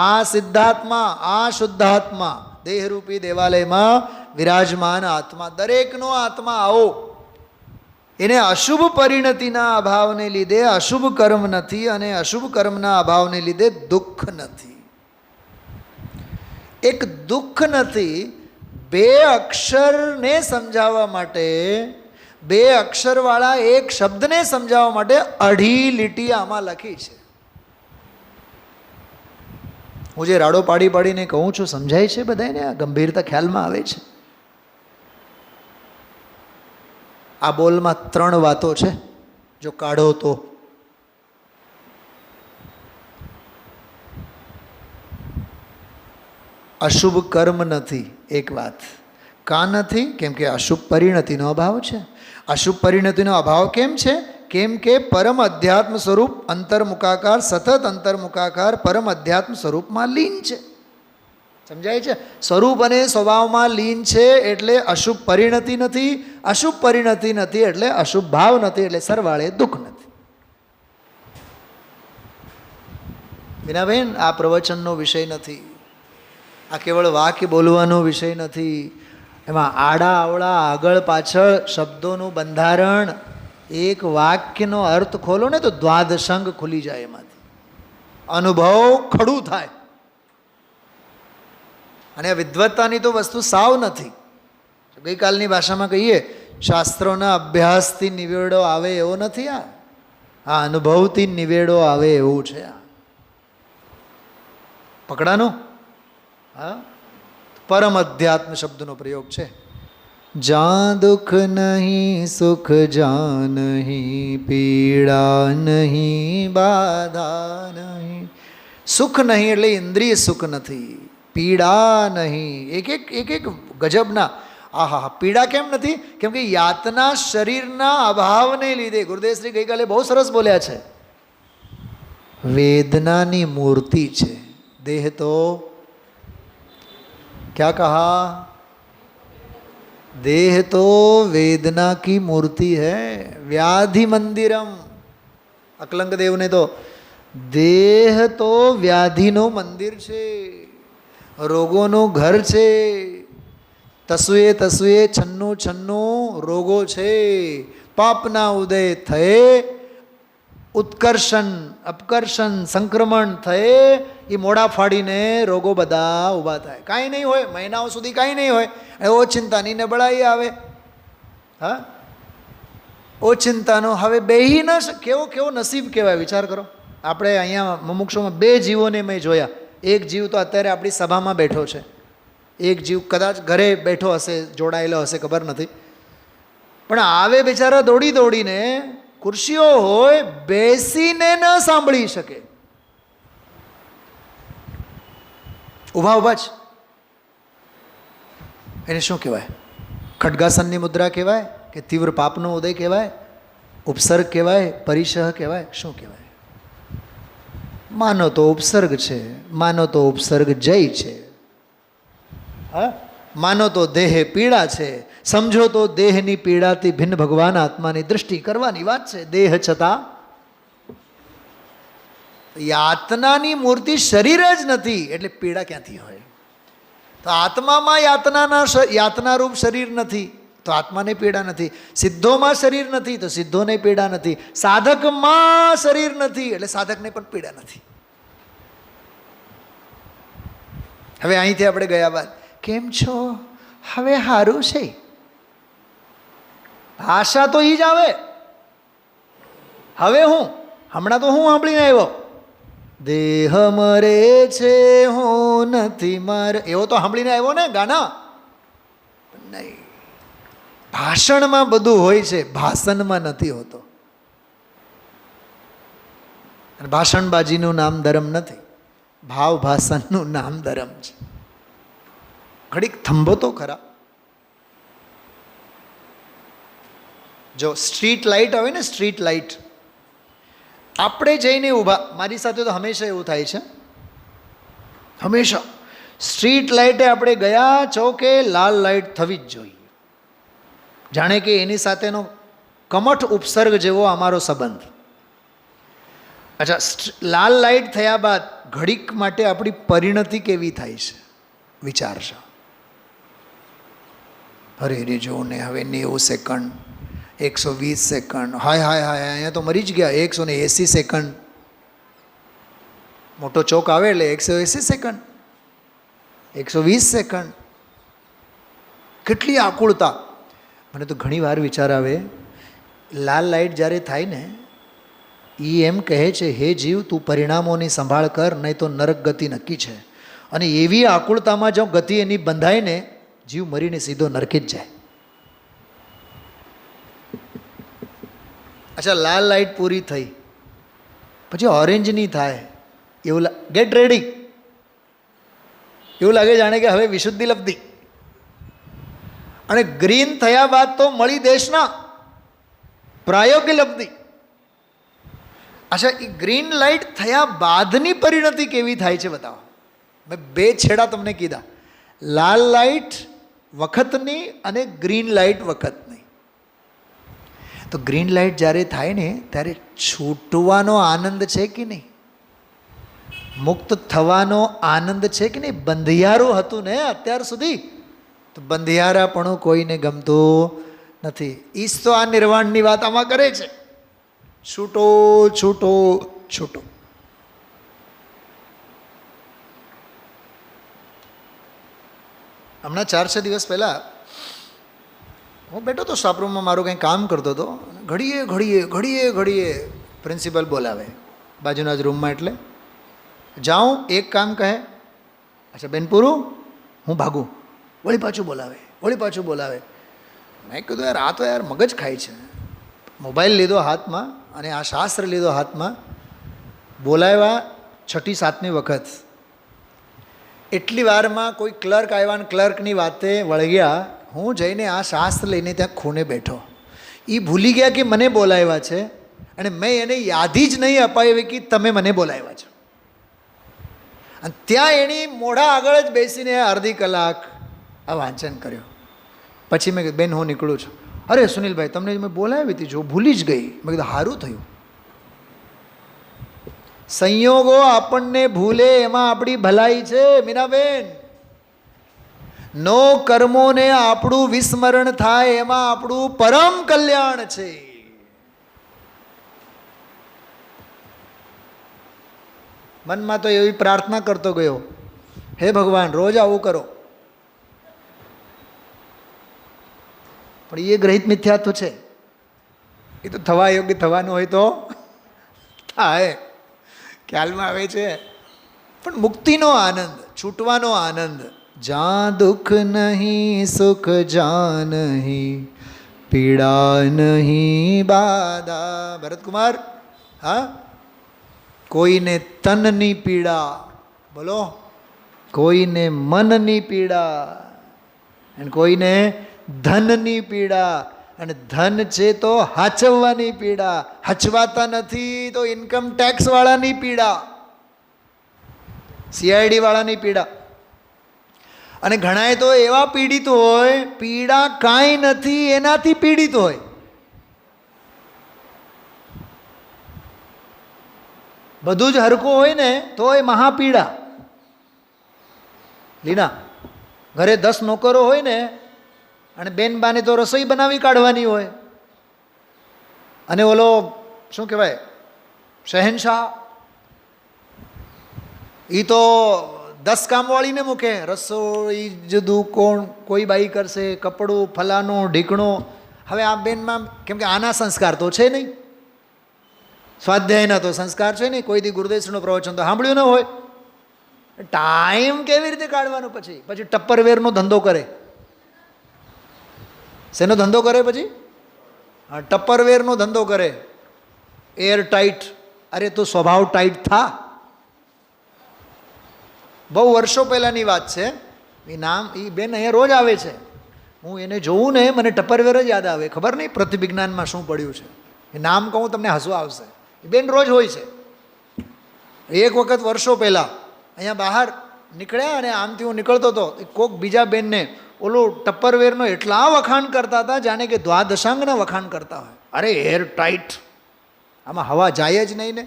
આ સિદ્ધાત્મા, આ શુદ્ધાત્મા, દેહરૂપી દેવાલયમાં વિરાજમાન આત્મા, દરેકનો આત્મા આવો. એને અશુભ પરિણતિના અભાવને લીધે અશુભ કર્મ નથી અને અશુભ કર્મના અભાવને લીધે દુઃખ નથી. એક દુઃખ નથી. 2 અક્ષરને સમજાવવા માટે, 2 અક્ષરવાળા એક શબ્દને સમજાવવા માટે અઢી લીટી આમાં લખી છે. હું જે રાડો પાડી પાડીને કહું છું, સમજાય છે બધાને? આ ગંભીરતા ખ્યાલમાં આવે છે? આ બોલમાં 3 વાતો છે, જો કાઢો તો. અશુભ કર્મ નથી, એક વાત. કા નથી? કેમ કે અશુભ પરિણતિનો અભાવ છે. અશુભ પરિણતિનો અભાવ કેમ છે? કેમ કે પરમ અધ્યાત્મ સ્વરૂપ અંતર્મુખાકાર, સતત અંતર્મુખાકાર પરમ અધ્યાત્મ સ્વરૂપમાં લીન છે. સમજાય છે? સ્વરૂપ અને સ્વભાવમાં લીન છે એટલે અશુભ પરિણતિ નથી. અશુભ પરિણતિ નથી એટલે અશુભ ભાવ નથી, એટલે સરવાળે દુઃખ નથી. બીનાબેન, આ પ્રવચનનો વિષય નથી. આ કેવળ વાક્ય બોલવાનો વિષય નથી. એમાં આડા અવળા આગળ પાછળ શબ્દોનું બંધારણ, એક વાક્યનો અર્થ ખોલો ને તો દ્વાદશંગ ખુલી જાય એમાંથી. અનુભવ ખડું થાય. અને આ વિદ્વત્તાની તો વસ્તુ સાવ નથી. ગઈકાલની ભાષામાં કહીએ, શાસ્ત્રોના અભ્યાસથી નિવેડો આવે એવો નથી. આ અનુભવથી નિવેડો આવે એવું છે. આ પકડાનું. હા, પરમ અધ્યાત્મ શબ્દનો પ્રયોગ છે. જા દુઃખ નહીં સુખ, જા નહીં પીડા નહીં, બાધા નહીં. સુખ નહીં એટલે ઇન્દ્રિય સુખ નથી, પીડા નહીં. એક એક ગજબના. આહા, પીડા કેમ નથી? કેમ કે યાતના શરીરના અભાવને લીધે. ગુરુદેવશ્રી ગઈકાલે બહુ સરસ બોલ્યા છે, વેદનાની મૂર્તિ છે દેહ. તો क्या कहा? देह तो वेदना की मूर्ति है, व्याधि मंदिरम. અકલંક દેવને તો દેહ તો વ્યાધિનું મંદિર છે, રોગોનું ઘર છે. તસુએ તસુએ છન્નું છન્નું રોગો છે. પાપના ઉદય થયે ઉત્કર્ષણ અપકર્ષણ સંક્રમણ થયે એ મોડા ફાડીને રોગો બધા ઊભા થાય. કાંઈ નહીં હોય, મહિનાઓ સુધી કાંઈ નહીં હોય. ઓચિંતાની નબળાઈ આવે. હા, ઓચિંતાનો હવે બેહી ન કેવો નસીબ કહેવાય. વિચાર કરો, આપણે અહીંયા મુમુક્ષોમાં 2 જીવોને મેં જોયા. એક જીવ તો અત્યારે આપણી સભામાં બેઠો છે, એક જીવ કદાચ ઘરે બેઠો હશે, જોડાયેલો હશે, ખબર નથી, પણ આવે બિચારા દોડી દોડીને, ખુરશીઓ હોય, બેસીને ન સાંભળી શકે, ઊભા ઊભા જ. એને શું કહેવાય? ખડગાસનની મુદ્રા કહેવાય કે તીવ્ર પાપનો ઉદય કહેવાય, ઉપસર્ગ કહેવાય, પરિસહ કહેવાય, શું કહેવાય? માનો તો ઉપસર્ગ છે, માનો તો ઉપસર્ગ જય છે, હા, માનો તો દેહ પીડા છે, સમજો તો દેહની પીડાથી ભિન્ન ભગવાન આત્માની દૃષ્ટિ કરવાની વાત છે. દેહ છતાં યાતનાની મૂર્તિ શરીર જ નથી, એટલે પીડા ક્યાંથી હોય? તો આત્મામાં યાતનારૂપ શરીર નથી તો આત્માને પીડા નથી, સિદ્ધોમાં શરીર નથી તો સિદ્ધોને પીડા નથી, સાધકમાં શરીર નથી એટલે સાધકને પણ પીડા નથી. હવે અહીંથી આપણે ગયા બાદ કેમ છો, હવે સારું છે, આશા તો એ જ આવે. હવે હું હમણાં તો હું સાંભળીને આવ્યો, દેહ મરે છે હું નથી મર, એવો તો સાંભળીને આવ્યો ને ગાના. નહીં, ભાષણમાં બધું હોય છે, ભાષણમાં નથી હોતો. ભાષણબાજીનું નામ ધર્મ નથી, ભાવ ભાષણનું નામ ધર્મ છે. ઘડીક થંભો તો ખરા. જો સ્ટ્રીટ લાઇટ આવે ને, સ્ટ્રીટ લાઇટ, આપણે જઈને ઊભા, મારી સાથે તો હંમેશા એવું થાય છે, હંમેશા સ્ટ્રીટ લાઇટે આપણે ગયા ચોકે લાલ લાઇટ થવી જ જોઈએ, જાણે કે એની સાથેનો કમઠ ઉપસર્ગ જેવો અમારો સંબંધ. અચ્છા, લાલ લાઇટ થયા બાદ ઘડીક માટે આપણી પરિણતિ કેવી થાય છે વિચારશો. અરે રે જો ને, હવે 90 સેકન્ડ, 120 સેકન્ડ, હાય હાય હાય, અહીંયા તો મરી જ ગયા. 180 સેકન્ડ, મોટો ચોક આવે એટલે 180 સેકન્ડ, 120 સેકન્ડ, કેટલી આકુળતા. મને તો ઘણી વાર વિચાર આવે, લાલ લાઇટ જ્યારે થાય ને, એ એમ કહે છે, હે જીવ તું પરિણામોની સંભાળ કર, નહીં તો નરક ગતિ નક્કી છે. અને એવી આકુળતામાં જો ગતિ એની બંધાય ને, જીવ મરીને સીધો નરકે જ જાય. અચ્છા, લાલ લાઇટ પૂરી થઈ પછી ઓરેન્જની થાય, એવું ગેટ રેડી, એવું લાગે જાણે કે હવે વિશુદ્ધિ લબ્ધી. અને ગ્રીન થયા બાદ તો મળી દેશના પ્રાયોગિક લબ્ધી. અચ્છા, એ ગ્રીન લાઇટ થયા બાદની પરિણતિ કેવી થાય છે બતાવો. મેં બે છેડા તમને કીધા, લાલ લાઇટ વખતની અને ગ્રીન લાઇટ વખતની. તો ગ્રીન લાઇટ જ્યારે થાય ને, ત્યારે છૂટવાનો આનંદ છે કે નહીં? મુક્ત થવાનો આનંદ છે કે નહીં? બંધિયારું હતું ને અત્યાર સુધી, તો બંધિયારાપણું કોઈને ગમતું નથી. ઈશ તો આ નિર્વાણની વાત આમાં કરે છે, છૂટો છૂટો છૂટો. હમણાં 4-6 દિવસ પહેલાં હું બેઠો તો સ્ટાફરૂમમાં, મારું કંઈ કામ કરતો હતો. ઘડીએ ઘડીએ ઘડીએ ઘડીએ પ્રિન્સિપલ બોલાવે બાજુના જ રૂમમાં. એટલે જાઉં, એક કામ કહે, અચ્છા બેન પૂરું, હું ભાગું, વળી પાછું બોલાવે, વળી પાછું બોલાવે. મેં કીધું યાર, આ તો યાર મગજ ખાય છે. મોબાઈલ લીધો હાથમાં અને આ શાસ્ત્ર લીધો હાથમાં, બોલાવ્યા 6મી 7મી વખત. એટલી વારમાં કોઈ ક્લર્ક આવ્યા ને ક્લર્કની વાતે વળગ્યા. હું જઈને આ શાસ્ત્ર લઈને ત્યાં ખૂણે બેઠો. એ ભૂલી ગયા કે મને બોલાવ્યા છે, અને મેં એને યાદી જ નહીં અપાવી કે તમે મને બોલાવ્યા છો. અને ત્યાં એની મોઢા આગળ જ બેસીને અડધી કલાક આ વાંચન કર્યો. પછી મેં કીધું બેન હું નીકળું છું. અરે સુનિલભાઈ, તમને મેં બોલાવી હતી, જો ભૂલી જ ગઈ. મેં કીધું સારું થયું. સંયોગો આપણને ભૂલે એમાં આપણી ભલાઈ છે મીનાબેન. નો કર્મોને આપણું વિસ્મરણ થાય એમાં આપણું પરમ કલ્યાણ છે. મનમાં તો એવી પ્રાર્થના કરતો ગયો, હે ભગવાન રોજ આવું કરો. પણ એ ગ્રહિત મિથ્યાત્વ છે. એ તો થવા યોગ્ય થવાનું હોય તો થાય, ખ્યાલમાં આવે છે. પણ મુક્તિનો આનંદ, છૂટવાનો આનંદ, જ્યાં દુઃખ નહીં સુખ જ્યાં નહીં પીડા નહીં બાધા. ભરતકુમાર, હા, કોઈને તનની પીડા, બોલો, કોઈને મનની પીડા, અને કોઈને ધનની પીડા, અને ધન છે તો હાચવવાની પીડા, હચવાતા નથી તો ઇન્કમ ટેક્સ વાળાની પીડા, CID વાળાની પીડા. અને ઘણાય તો એવા પીડિત હોય, પીડા કાંઈ નથી એનાથી પીડિત હોય. બધું જ હરખું હોય ને તો એ મહાપીડા. લીના, ઘરે 10 નોકરો હોય ને અને બેનબાને તો રસોઈ બનાવી કાઢવાની હોય, અને ઓલો શું કહેવાય શહેનશાહ, એ તો 10 કામવાળીને મૂકે, રસોઈ જુદું કોણ, કોઈ બાઈ કરશે, કપડું, ફલાનું ઢીકણું. હવે આ બેનમાં કેમ કે આના સંસ્કાર તો છે નહીં, સ્વાધ્યાયના તો સંસ્કાર છે નહીં, કોઈ દી ગુરુદેવનું પ્રવચન તો સાંભળ્યું ન હોય, ટાઈમ કેવી રીતે કાઢવાનો? પછી ટપ્પરવેરનો ધંધો કરે. શેનો ધંધો કરે? પછી હા, ટપ્પરવેરનો ધંધો કરે. Air tight. અરે તું સ્વભાવ ટાઈટ થા. બહુ વર્ષો પહેલાંની વાત છે. એ નામ, એ બેન અહીંયા રોજ આવે છે, હું એને જોઉં ને મને ટપ્પરવેર જ યાદ આવે. ખબર નહીં પ્રતિવિજ્ઞાનમાં શું પડ્યું છે. એ નામ કહું તમને હસવા આવશે. એ બેન રોજ હોય છે. એક વખત વર્ષો પહેલાં અહીંયા બહાર નીકળ્યા અને આમથી હું નીકળતો હતો, કોક બીજા બેનને ઓલું ટપ્પરવેરનો એટલા વખાણ કરતા હતા જાણે કે દ્વાદશાંગના વખાણ કરતા હોય. અરે એર ટાઈટ, આમાં હવા જાય જ નહીં ને.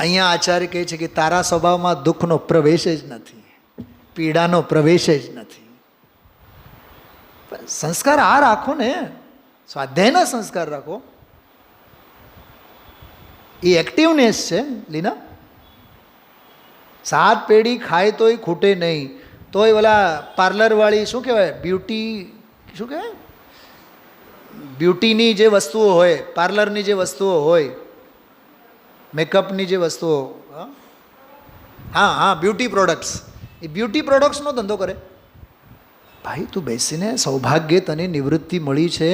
અહીંયા આચાર્ય કહે છે કે તારા સ્વભાવમાં દુઃખનો પ્રવેશ જ નથી, પીડાનો પ્રવેશ જ નથી. સંસ્કાર આ રાખો ને, સ્વાધ્યાયના સંસ્કાર રાખો. એ એક્ટિવનેસ છે લીના. 7 પેઢી ખાય તોય ખૂટે નહીં, તોય ઓલા પાર્લરવાળી શું કહેવાય, બ્યુટી, શું કહેવાય, બ્યુટીની જે વસ્તુઓ હોય, પાર્લરની જે વસ્તુઓ હોય, મેકઅપની જે વસ્તુઓ, હા હા, બ્યુટી પ્રોડક્ટ્સ, એ બ્યુટી પ્રોડક્ટ્સનો ધંધો કરે. ભાઈ તું બેસીને સૌભાગ્ય તને નિવૃત્તિ મળી છે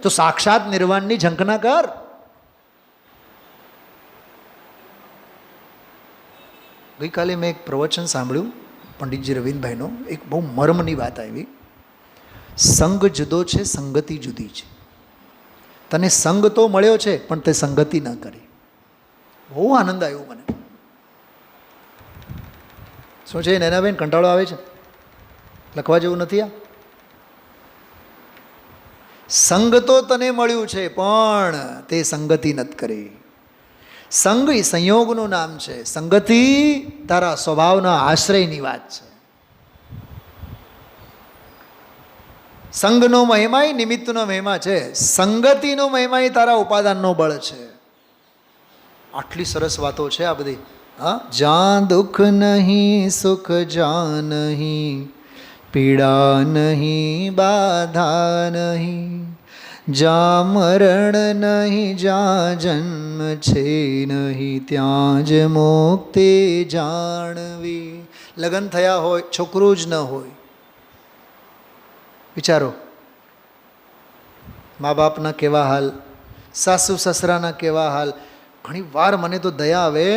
તો સાક્ષાત નિર્વાણની ઝંખના કર. ગઈકાલે મેં એક પ્રવચન સાંભળ્યું પંડિતજી રવિન્દ્રભાઈનો. એક બહુ મર્મની વાત આવી. સંગ જુદો છે, સંગતિ જુદી છે. તને સંગ તો મળ્યો છે પણ તે સંગતિ ન કરી. બહુ આનંદ આવ્યો મને. શું છે નૈનાબેન, કંટાળો આવે છે? લખવા જેવું નથી આ? સંગ તો તને મળ્યું છે પણ તે સંગતિ નથી કરી. સંગ એ સંયોગનું નામ છે, સંગતિ તારા સ્વભાવના આશ્રયની વાત છે. સંગનો મહિમા એ નિમિત્તનો મહિમા છે, સંગતિનો મહિમા એ તારા ઉપાદાનનો બળ છે. આટલી સરસ વાતો છે આ બધી. હા, જ્યાં દુઃખ નહીં સુખ જ્યાં નહીં, પીડા નહીં બાધા નહીં, જ્યાં મરણ નહીં જ્યાં જન્મ છે નહીં, ત્યાં જ મુક્તિ જાણવી. લગ્ન થયા હોય, છોકરું જ ન હોય, વિચારો મા બાપના કેવા હાલ, સાસુ સસરાના કેવા હાલ. ઘણી વાર મને તો દયા આવે,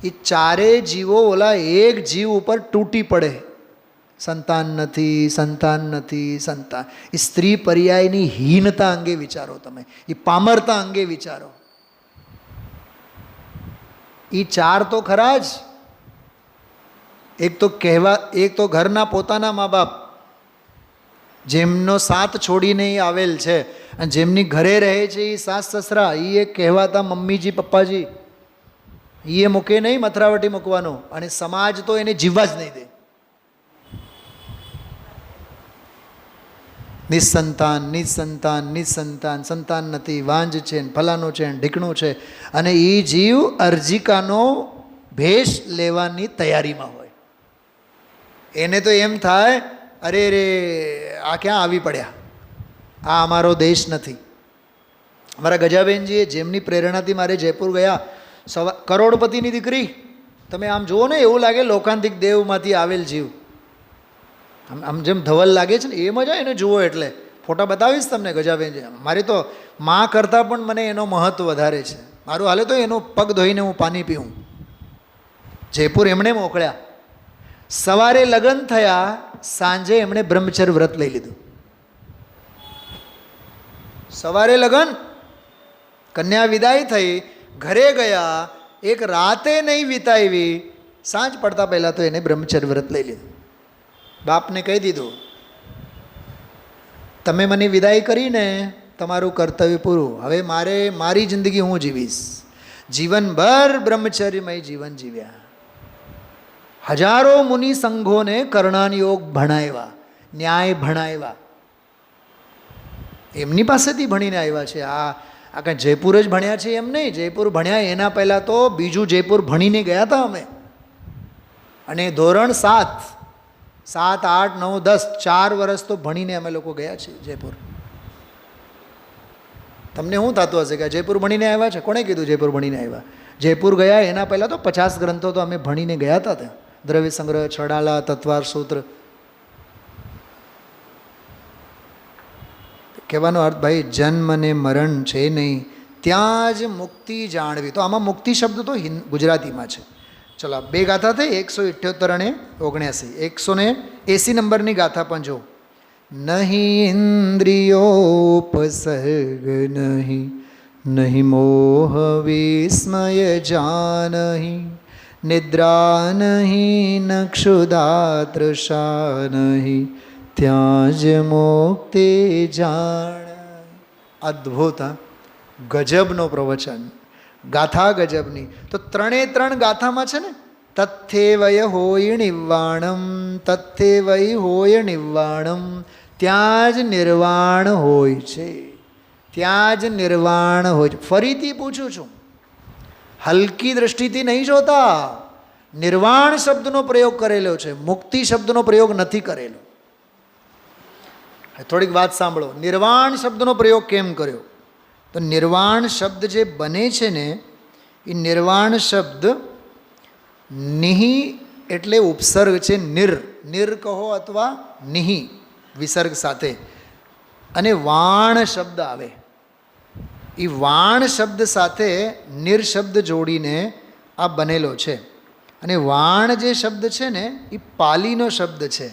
એ ચારેય જીવો ઓલા એક જીવ ઉપર તૂટી પડે. સંતાન નથી, સંતાન નથી, સંતાન. એ સ્ત્રી પર્યાયની હીનતા અંગે વિચારો તમે, એ પામરતા અંગે વિચારો. એ ચાર તો ખરા જ. એક તો ઘરના પોતાના મા બાપ, જેમનો સાથ છોડીને એ આવેલ છે, અને જેમની ઘરે રહે છે એ સાસ સસરા, એ કહેવાતા મમ્મીજી પપ્પાજી, એ મૂકે નહીં મથરાવટી મૂકવાનો. અને સમાજ તો એને જીવવા જ નહીં દે. નિસંતાન, નિસંતાન, નિસંતાન, સંતાન નથી, વાંજ છે, ફલાનું છે, ઢીકણું છે. અને એ જીવ અર્જિકાનો ભેષ લેવાની તૈયારીમાં હોય. એને તો એમ થાય, અરે રે આ ક્યાં આવી પડ્યા, આ અમારો દેશ નથી. અમારા ગજાબેનજીએ જેમની પ્રેરણાથી મારે જયપુર ગયા, કરોડપતિની દીકરી, તમે આમ જુઓ ને એવું લાગે લોકાંતિક દેવમાંથી આવેલ જીવ, આમ જેમ ધવલ લાગે છે ને એ મજા એને જુઓ. એટલે ફોટા બતાવીશ તમને ગજાબેન. મારી તો માં કરતાં પણ મને એનો મહત્વ વધારે છે. મારું હાલે તો એનો પગ ધોઈને હું પાણી પીઉં. જયપુર એમણે મોકલ્યા, સવારે લગ્ન થયા, સાંજે એમણે બ્રહ્મચર્ય વ્રત લઈ લીધું. સવારે લગ્ન, કન્યા વિદાય થઈ, ઘરે ગયા, એક રાતે નહીં વિતાવી, સાંજ પડતા પહેલાં તો એને બ્રહ્મચર્ય વ્રત લઈ લીધું. બાપને કહી દીધું, તમે મને વિદાય કરીને તમારું કર્તવ્ય પૂરું, હવે મારી જિંદગી હું જીવીશ. જીવનભર બ્રહ્મચર્યમય જીવન જીવ્યા. હજારો મુનિ સંઘોને કર્ણાન યોગ ભણાવ્યા, ન્યાય ભણાવ્યા. એમની પાસેથી ભણીને આવ્યા છે. આ કાંઈ જયપુર જ ભણ્યા છે એમ નહીં. જયપુર ભણ્યા એના પહેલાં તો બીજું જયપુર ભણીને ગયા હતા અમે. અને ધોરણ 7, 8, 9, 10 4 વર્ષ તો ભણીને અમે લોકો ગયા છીએ જયપુર. તમને શું થતું હશે કે જયપુર ભણીને આવ્યા છે? કોણે કીધું જયપુર ભણીને આવ્યા? જયપુર ગયા એના પહેલાં તો 50 ગ્રંથો તો અમે ભણીને ગયા હતા ત્યાં. દ્રવ્ય સંગ્રહ, છડાલા, તત્વાર સૂત્ર. કહેવાનો અર્થ ભાઈ જન્મ ને મરણ છે નહીં, ત્યાં જ મુક્તિ જાણવી. તો આમાં મુક્તિ શબ્દ તો ગુજરાતીમાં છે. ચલો 2 ગાથા થઈ, 178 અને 79. 180 નંબરની ગાથા પણ જો. નહીં ઇન્દ્રિયોપસર્ગ નહીં, નહીં મોહ વિસ્મય જાનહી, નિદ્રા નહીં ન ક્ષુધા તૃષા નહીં, ત્યાં જ મુક્તિ જાણ. અદ્ભુત, ગજબનો પ્રવચન, ગાથા ગજબની. તો 3 ગાથામાં છે ને, તથ્થેવય હોય નિર્વાણમ, તથ્થેવય હોય નિર્વાણમ, ત્યાં જ નિર્વાણ હોય છે, ત્યાં જ નિર્વાણ હોય છે. ફરીથી પૂછું છું, હલકી દ્રષ્ટિથી નહીં જોતા. નિર્વાણ શબ્દનો પ્રયોગ કરેલો છે, મુક્તિ શબ્દનો પ્રયોગ નથી કરેલો. થોડીક વાત સાંભળો, નિર્વાણ શબ્દનો પ્રયોગ કેમ કર્યો? તો નિર્વાણ શબ્દ જે બને છે ને, એ નિર્વાણ શબ્દ નિહિ એટલે ઉપસર્ગ છે, નિર કહો અથવા નિહિ વિસર્ગ સાથે, અને વાણ શબ્દ આવે. એ વાણ શબ્દ સાથે નિર શબ્દ જોડીને આ બનેલો છે. અને વાણ જે શબ્દ છે ને, એ પાલીનો શબ્દ છે.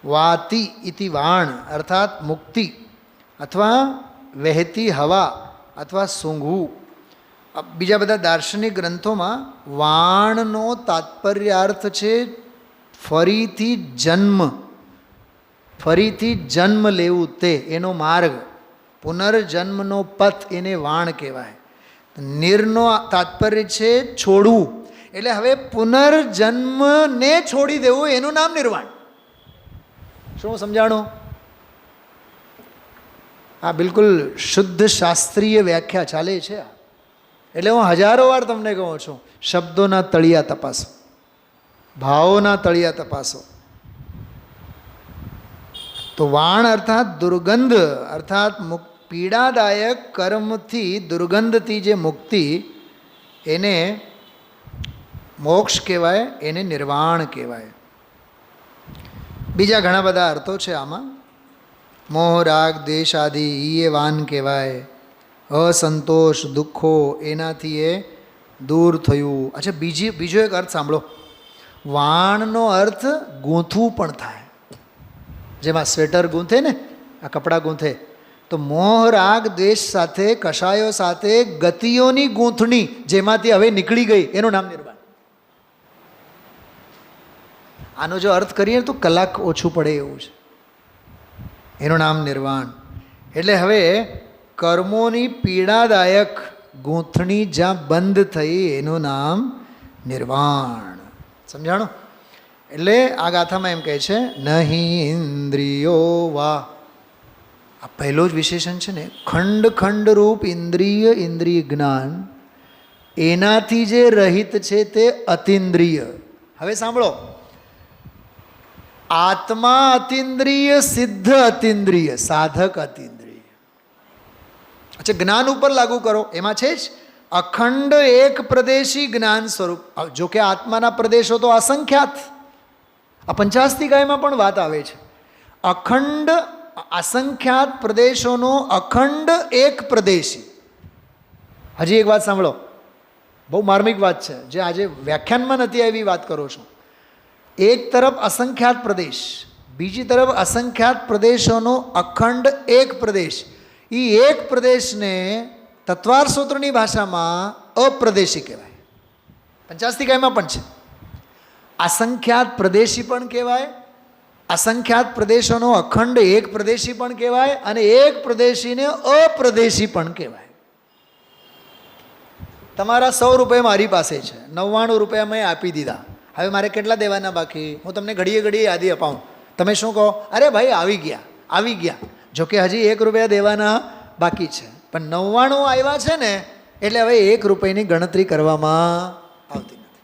વાતિ ઇતિ વાણ, અર્થાત મુક્તિ અથવા વહેતી હવા અથવા સૂંઘવું. બીજા બધા દાર્શનિક ગ્રંથોમાં વાણનો તાત્પર્યાર્થ છે ફરીથી જન્મ લેવું, તે એનો માર્ગ, પુનર્જન્મનો પથ, એને વાણ કહેવાય. નિર્નો તાત્પર્ય છે છોડવું, એટલે હવે પુનર્જન્મને છોડી દેવું, એનું નામ નિર્વાણ. શું સમજાણું? આ બિલકુલ શુદ્ધ શાસ્ત્રીય વ્યાખ્યા ચાલે છે. એટલે હું હજારો વાર તમને કહું છું, શબ્દોના તળિયા તપાસો, ભાવોના તળિયા તપાસો. તો વાણ અર્થાત દુર્ગંધ, અર્થાત પીડાદાયક કર્મથી, દુર્ગંધથી જે મુક્તિ, એને મોક્ષ કહેવાય, એને નિર્વાણ કહેવાય. બીજા ઘણા બધા અર્થો છે આમાં. મોહ રાગ દ્વેષ આદિ એ વાન કહેવાય. અસંતોષ દુઃખો એનાથી એ દૂર થયું. અચ્છા, બીજો એક અર્થ સાંભળો. વાણનો અર્થ ગૂંથવું પણ થાય. જેમાં સ્વેટર ગૂંથે ને, આ કપડાં ગૂંથે, તો મોહ રાગ દ્વેષ સાથે, કષાયો સાથે ગતિઓની ગૂંથણી જેમાંથી હવે નીકળી ગઈ, એનું નામ નિર્વાણ. આનો જો અર્થ કરીએ તો કલાક ઓછું પડે એવું છે. એનું નામ નિર્વાણ. એટલે હવે કર્મોની પીડાદાયક ગૂંથણી જ્યાં બંધ થઈ, એનું નામ નિર્વાણ. સમજાણું? એટલે આ ગાથામાં એમ કહે છે, નહીં ઇન્દ્રિયો વા. આ પહેલો જ વિશેષણ છે ને, ખંડ રૂપ ઇન્દ્રિય જ્ઞાન, એનાથી જે રહિત છે તે અતિન્દ્રિય. હવે સાંભળો, આત્મા અતિન્દ્રિય, સિદ્ધ અતિન્દ્રિય, સાધક અતિન્દ્રિય. અચ્છા, જ્ઞાન ઉપર લાગુ કરો, એમાં છે જ અખંડ એક પ્રદેશી જ્ઞાન સ્વરૂપ. જો કે આત્માના પ્રદેશો તો અસંખ્યાત, આ પંચાસ્તિકાયમાં પણ વાત આવે છે. અખંડ અસંખ્યાત પ્રદેશોનો અખંડ એક પ્રદેશી. હજી એક વાત સાંભળો, બહુ માર્મિક વાત છે, જે આજે વ્યાખ્યાનમાં નથી એવી વાત કરો છો. એક તરફ અસંખ્યાત પ્રદેશ, બીજી તરફ અસંખ્યાત પ્રદેશોનો અખંડ એક પ્રદેશ. એ એક પ્રદેશને તત્વાર સૂત્રની ભાષામાં અપ્રદેશી કહેવાય. પંચાસ્તિકાયમાં પણ છે. અસંખ્યાત પ્રદેશી પણ કહેવાય, અસંખ્યાત પ્રદેશોનો અખંડ એક પ્રદેશી પણ કહેવાય, અને એક પ્રદેશીને અપ્રદેશી પણ કહેવાય. તમારા 100 રૂપિયા મારી પાસે છે, 99 રૂપિયા મેં આપી દીધા. હવે મારે કેટલા દેવાના બાકી? હું તમને ઘડીએ ઘડીએ યાદી અપાવું. તમે શું કહો? અરે ભાઈ આવી ગયા, આવી ગયા. જોકે હજી 1 રૂપિયા દેવાના બાકી છે, પણ 99 આવ્યા છે ને, એટલે હવે 1 રૂપિયાની ગણતરી કરવામાં આવતી નથી.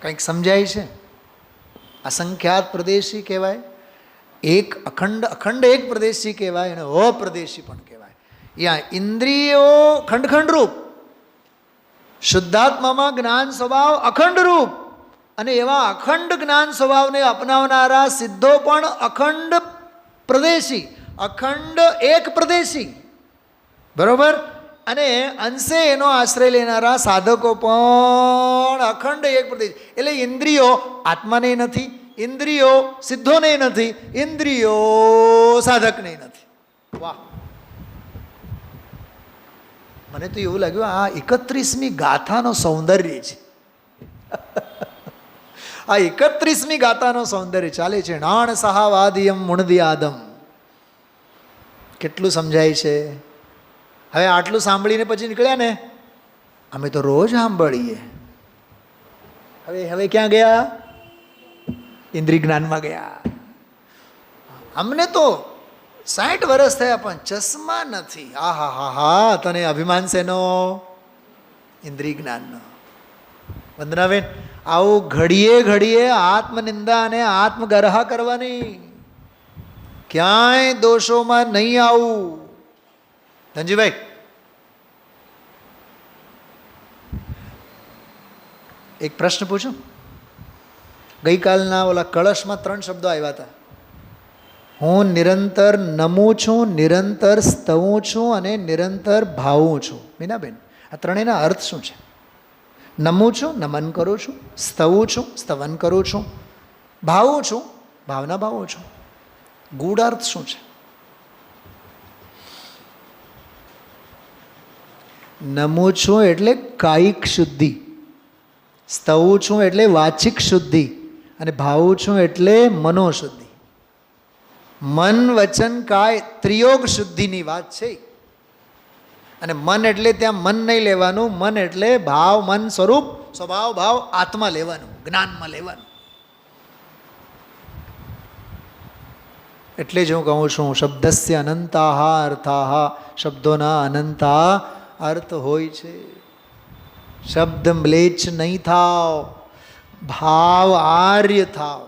કંઈક સમજાય છે? અસંખ્યાત પ્રદેશી કહેવાય, એક અખંડ એક પ્રદેશી કહેવાય, અને અપ્રદેશી પણ કહેવાય. યા ઇન્દ્રિયો ખંડ રૂપ, શુદ્ધાત્મામાં જ્ઞાન સ્વભાવ અખંડ રૂપ, અને એવા અખંડ જ્ઞાન સ્વભાવને અપનાવનારા સિદ્ધો પણ અખંડ પ્રદેશી, અખંડ એક પ્રદેશી. બરોબર? અને અંશે એનો આશ્રય લેનારા સાધકો પણ અખંડ એક પ્રદેશ. એટલે ઇન્દ્રિયો આત્માને નથી, ઇન્દ્રિયો સિદ્ધોને નથી, ઇન્દ્રિયો સાધકને નથી. વાહ! મને તો એવું લાગ્યું આ 31મી ગાથાનો સૌંદર્ય છે. આ 31મી ગાથાનો સૌંદર્ય ચાલે છે. નાણ સહાવાદિયમ મુણદિયાદમ. કેટલું સમજાય છે. હવે આટલું સાંભળીને પછી નીકળ્યા ને, અમે તો રોજ સાંભળીએ. હવે ક્યાં ગયા? ઇન્દ્રિય જ્ઞાનમાં ગયા. અમને તો 60 વર્ષ થયા પણ ચશ્મા નથી. આ હા હા હા, તને અભિમાન શેનો? ઇન્દ્રિય જ્ઞાનનો. વંદનાબેન, આવું ઘડીએ ઘડીએ આત્મનિંદા અને આત્મગરહા કરવાની, ક્યાંય દોષોમાં નહીં આવું. ધનજીભાઈ, એક પ્રશ્ન પૂછું? ગઈકાલના ઓલા કળશમાં 3 શબ્દો આવ્યા હતા. હું નિરંતર નમું છું, નિરંતર સ્તવું છું, અને નિરંતર ભાવું છું. મીનાબેન, આ ત્રણેયના અર્થ શું છે? નમું છું, નમન કરું છું. સ્તવું છું, સ્તવન કરું છું. ભાવું છું, ભાવના ભાવું છું. ગૂઢાર્થ શું છે? નમું છું એટલે કાયિક શુદ્ધિ, સ્તવું છું એટલે વાચિક શુદ્ધિ, અને ભાવું છું એટલે મનોશુદ્ધિ. મન વચન કાય ત્રિયોગ શુદ્ધિની વાત છે. અને મન એટલે ત્યાં મન નહીં લેવાનું, મન એટલે ભાવ, મન સ્વરૂપ, સ્વભાવ, ભાવ, આત્મા લેવાનું, જ્ઞાનમાં લેવાનું. એટલે જ હું કહું છું, શબ્દસ્ય અનંતાહ અર્થાહ, શબ્દોના અનંતા અર્થ હોય છે. શબ્દ મ્લેચ્છ નહીં થાવ, ભાવ આર્ય થાવ.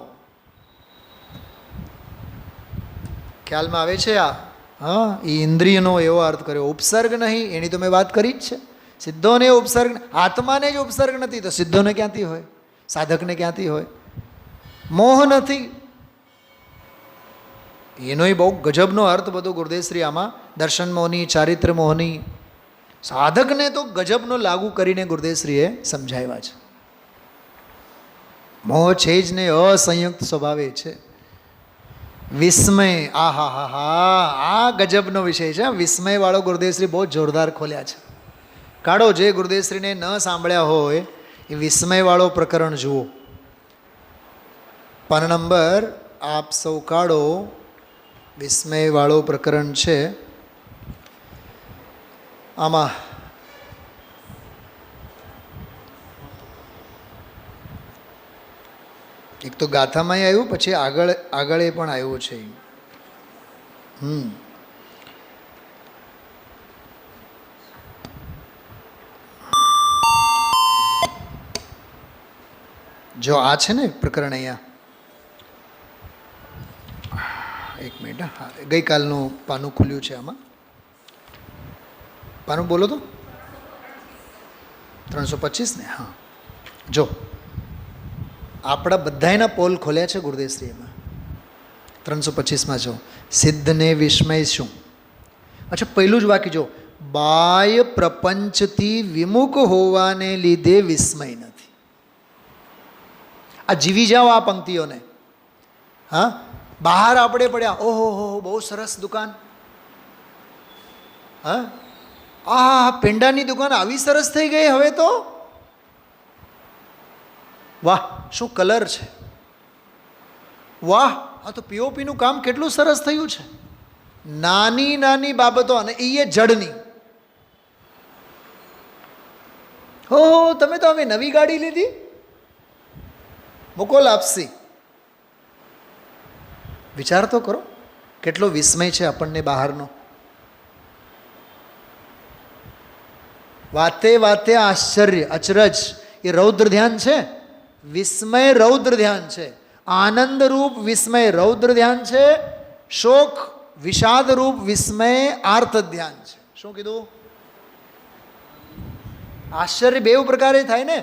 ખ્યાલમાં આવે છે? આ હા, એ ઇન્દ્રિયનો એવો અર્થ કર્યો. ઉપસર્ગ નહીં, એની તો મેં વાત કરી જ છે. સિદ્ધોને ઉપસર્ગ, આત્માને જ ઉપસર્ગ નથી તો સિદ્ધોને ક્યાંથી હોય? સાધકને ક્યાંથી હોય? મોહ નથી. એનોય બહુ ગજબનો અર્થ બધો ગુરુદેવશ્રી આમાં દર્શન મોહની, ચારિત્ર મોહની, સાધકને તો ગજબનો લાગુ કરીને ગુરુદેવશ્રીએ સમજાવ્યા છે. મોહ છે જ ને, અસંયુક્ત સ્વભાવે છે. વિસ્મય, આ હા હા હા, આ ગજબનો વિષય છે. વિસ્મયવાળો ગુરુદેવશ્રી બહુ જોરદાર ખોલ્યા છે. કાઢો, જે ગુરુદેવશ્રીને ન સાંભળ્યા હોય એ વિસ્મયવાળો પ્રકરણ જુઓ. પાન નંબર આપ સૌ કાઢો, વિસ્મયવાળો પ્રકરણ છે. આમાં એક તો ગાથામાંય આવ્યું, પછી આગળ એ પણ આવ્યું છે. જો આ છે ને પ્રકરણ, અહીંયા એક મિનિટ, હા, ગઈકાલનું પાનું ખુલ્યું છે. આમાં પાનું બોલો તો. 325 ને? હા, જો આપણા બધાના પોલ ખોલ્યા છે ગુરુદેવશ્રી એમાં. 325માં જો સિદ્ધને વિસ્મય શું? અચ્છા, પહેલું જ વાક્ય જો, બાહ્ય પ્રપંચથી વિમુખ હોવાને લીધે વિસ્મય નથી. આ જીવી જાઓ આ પંક્તિઓને. હા, બહાર આપણે પડ્યા, ઓહો હો બહુ સરસ દુકાન, હા આ પેંડાની દુકાન આવી સરસ થઈ ગઈ હવે તો, વાહ શું કલર છે, વાહ આ તો પીઓપીનું કામ કેટલું સરસ થયું છે. નાની નાની બાબતો, અને એ જડની. હો તમે તો હવે નવી ગાડી લીધી, મૂકો લાપસી. વિચાર તો કરો કેટલો વિસ્મય છે આપણને બહારનો. વાતે વાતે આશ્ચર્ય અચરજ એ રૌદ્ર ધ્યાન છે, વિસ્મય રૌદ્ર ધ્યાન છે. આનંદરૂપ વિસ્મય રૌદ્ર ધ્યાન છે, શોક વિષાદરૂપ વિસ્મય આર્ત ધ્યાન છે. શું કીધું? આશ્ચર્ય બે પ્રકારે થાય ને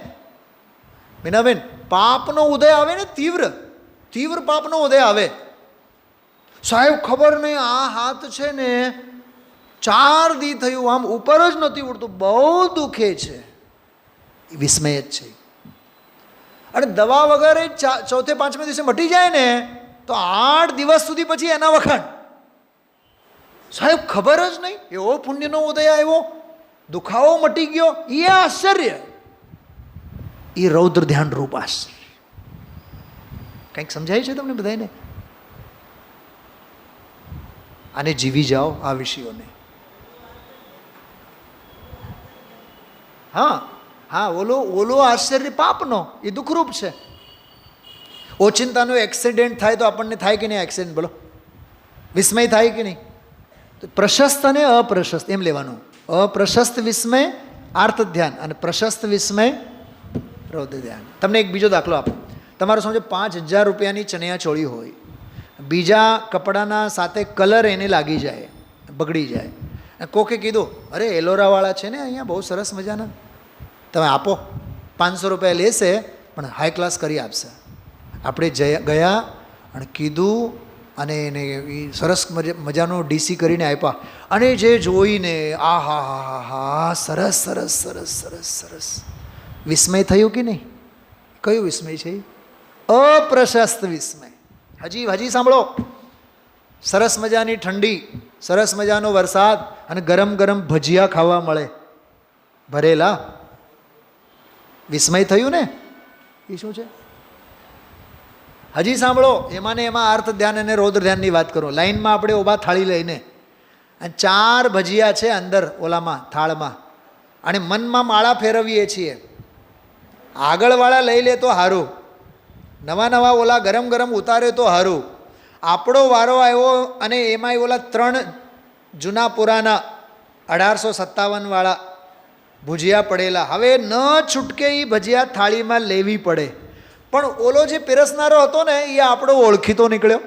મીનાબેન. પાપનો ઉદય આવે ને, તીવ્ર તીવ્ર પાપનો ઉદય આવે. સાહેબ ખબર નહીં આ હાથ છે ને 4 દી થયું આમ ઉપર જ નથી ઉડતું, બહુ દુખે છે, વિસ્મય જ છે. અને દવા વગર ચોથે પાંચમે દિવસે મટી જાય ને તો 8 દિવસ સુધી પછી એના વખાણ. સાહેબ ખબર જ નહીં, એવો પુણ્યનો ઉદય આવ્યો, દુખાવો મટી ગયો. એ આશ્ચર્ય, એ રૌદ્ર ધ્યાન રૂપ આશ્ચર્ય. કંઈક સમજાય છે તમને બધાને? આને જીવી જાઓ આ વિષયોને. હા હા, ઓલો આશ્ચર્ય પાપનો, એ દુઃખરૂપ છે. ઓચિંતાનો એક્સિડન્ટ થાય તો આપણને થાય કે નહીં એક્સિડન્ટ? બોલો, વિસ્મય થાય કે નહીં? તો પ્રશસ્ત અને અપ્રશસ્ત એમ લેવાનું. અપ્રશસ્ત વિસ્મય આર્ત ધ્યાન અને પ્રશસ્ત વિસ્મય રૌદ્ર ધ્યાન. તમને એક બીજો દાખલો આપો. તમારો સમજો 5000 રૂપિયાની ચણિયા ચોળી હોય, બીજા કપડાના સાથે કલર એને લાગી જાય, બગડી જાય. કોકે કીધું અરે એલોરાવાળા છે ને અહીંયા બહુ સરસ મજાના, તમે આપો. 500 રૂપિયા લેશે પણ હાઈ ક્લાસ કરી આપશે. આપણે ગયા અને કીધું અને એને એ સરસ મજાનો ડીસી કરીને આપ્યા. અને જે જોઈને આ હા હા હા સરસ સરસ સરસ સરસ સરસ, વિસ્મય થયું કે નહીં? કયું વિસ્મય છે? અપ્રશસ્ત વિસ્મય. હજી સાંભળો, સરસ મજાની ઠંડી, સરસ મજાનો વરસાદ અને ગરમ ગરમ ભજીયા ખાવા મળે ભરેલા, વિસ્મય થયું ને? એ શું છે? હજી સાંભળો, એમાં ને એમાં અર્થ ધ્યાન અને રૌદ્ર ધ્યાનની વાત કરો. લાઈનમાં આપણે ઊભા થાળી લઈને અને 4 ભજીયા છે અંદર ઓલામાં થાળમાં, અને મનમાં માળા ફેરવીએ છીએ. આગળવાળા લઈ લે તો સારું, નવા નવા ઓલા ગરમ ગરમ ઉતારે તો સારું. આપણો વારો આવ્યો અને એમાંય ઓલા 3 જૂના પુરાના 1857 વાળા ભુજિયા પડેલા. હવે ન છૂટકે એ ભજીયા થાળીમાં લેવી પડે. પણ ઓલો જે પીરસનારો હતો ને એ આપણો ઓળખીતો નીકળ્યો.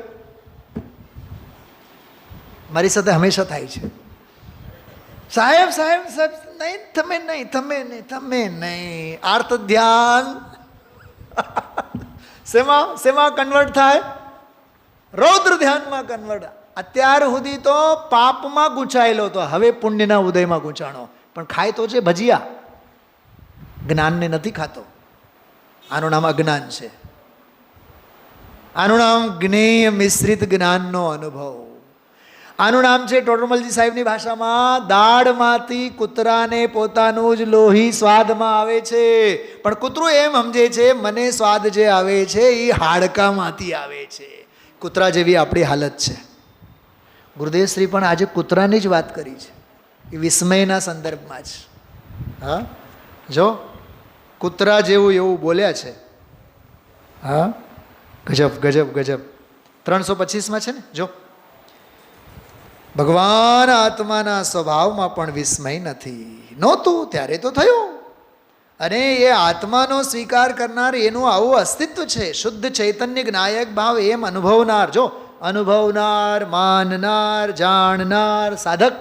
મારી સાથે હંમેશા થાય છે. સાહેબ સાહેબ સાહેબ નહીં, તમે નહીં, તમે નહીં, તમે નહીં. આર્ત ધ્યાન શેમાં કન્વર્ટ થાય? રૌદ્ર ધ્યાનમાં કન્વર્ટ. અત્યાર સુધી તો પાપમાં ગૂંચાયેલો હતો, હવે પુણ્યના ઉદયમાં ગૂંચાણો. પણ ખાય તો છે ભજીયા, જ્ઞાનને નથી ખાતો. આનું નામ અજ્ઞાન છે. આનું નામ જ્ઞેય મિશ્રિત જ્ઞાનનો અનુભવ. આનું નામ છે ટોડરમલજી સાહેબની ભાષામાં દાળમાંથી કૂતરાને પોતાનું જ લોહી સ્વાદમાં આવે છે, પણ કૂતરું એમ સમજે છે મને સ્વાદ જે આવે છે એ હાડકામાંથી આવે છે. કૂતરા જેવી આપણી હાલત છે. ગુરુદેવશ્રી પણ આજે કૂતરાની જ વાત કરી છે, એ વિસ્મયના સંદર્ભમાં જ. હા, જો કૂતરા જેવું એવું બોલ્યા છે. હા, ગજબ ગજબ ગજબ. 325માં છે ને, જો ભગવાન આત્માના સ્વભાવમાં પણ વિસ્મય નથી. નહોતું ત્યારે તો થયું, અને એ આત્માનો સ્વીકાર કરનાર એનું આવું અસ્તિત્વ છે. શુદ્ધ ચૈતન્ય જ્ઞાયક ભાવ એમ અનુભવનાર, જો અનુભવનાર, માનનાર, જાણનાર સાધક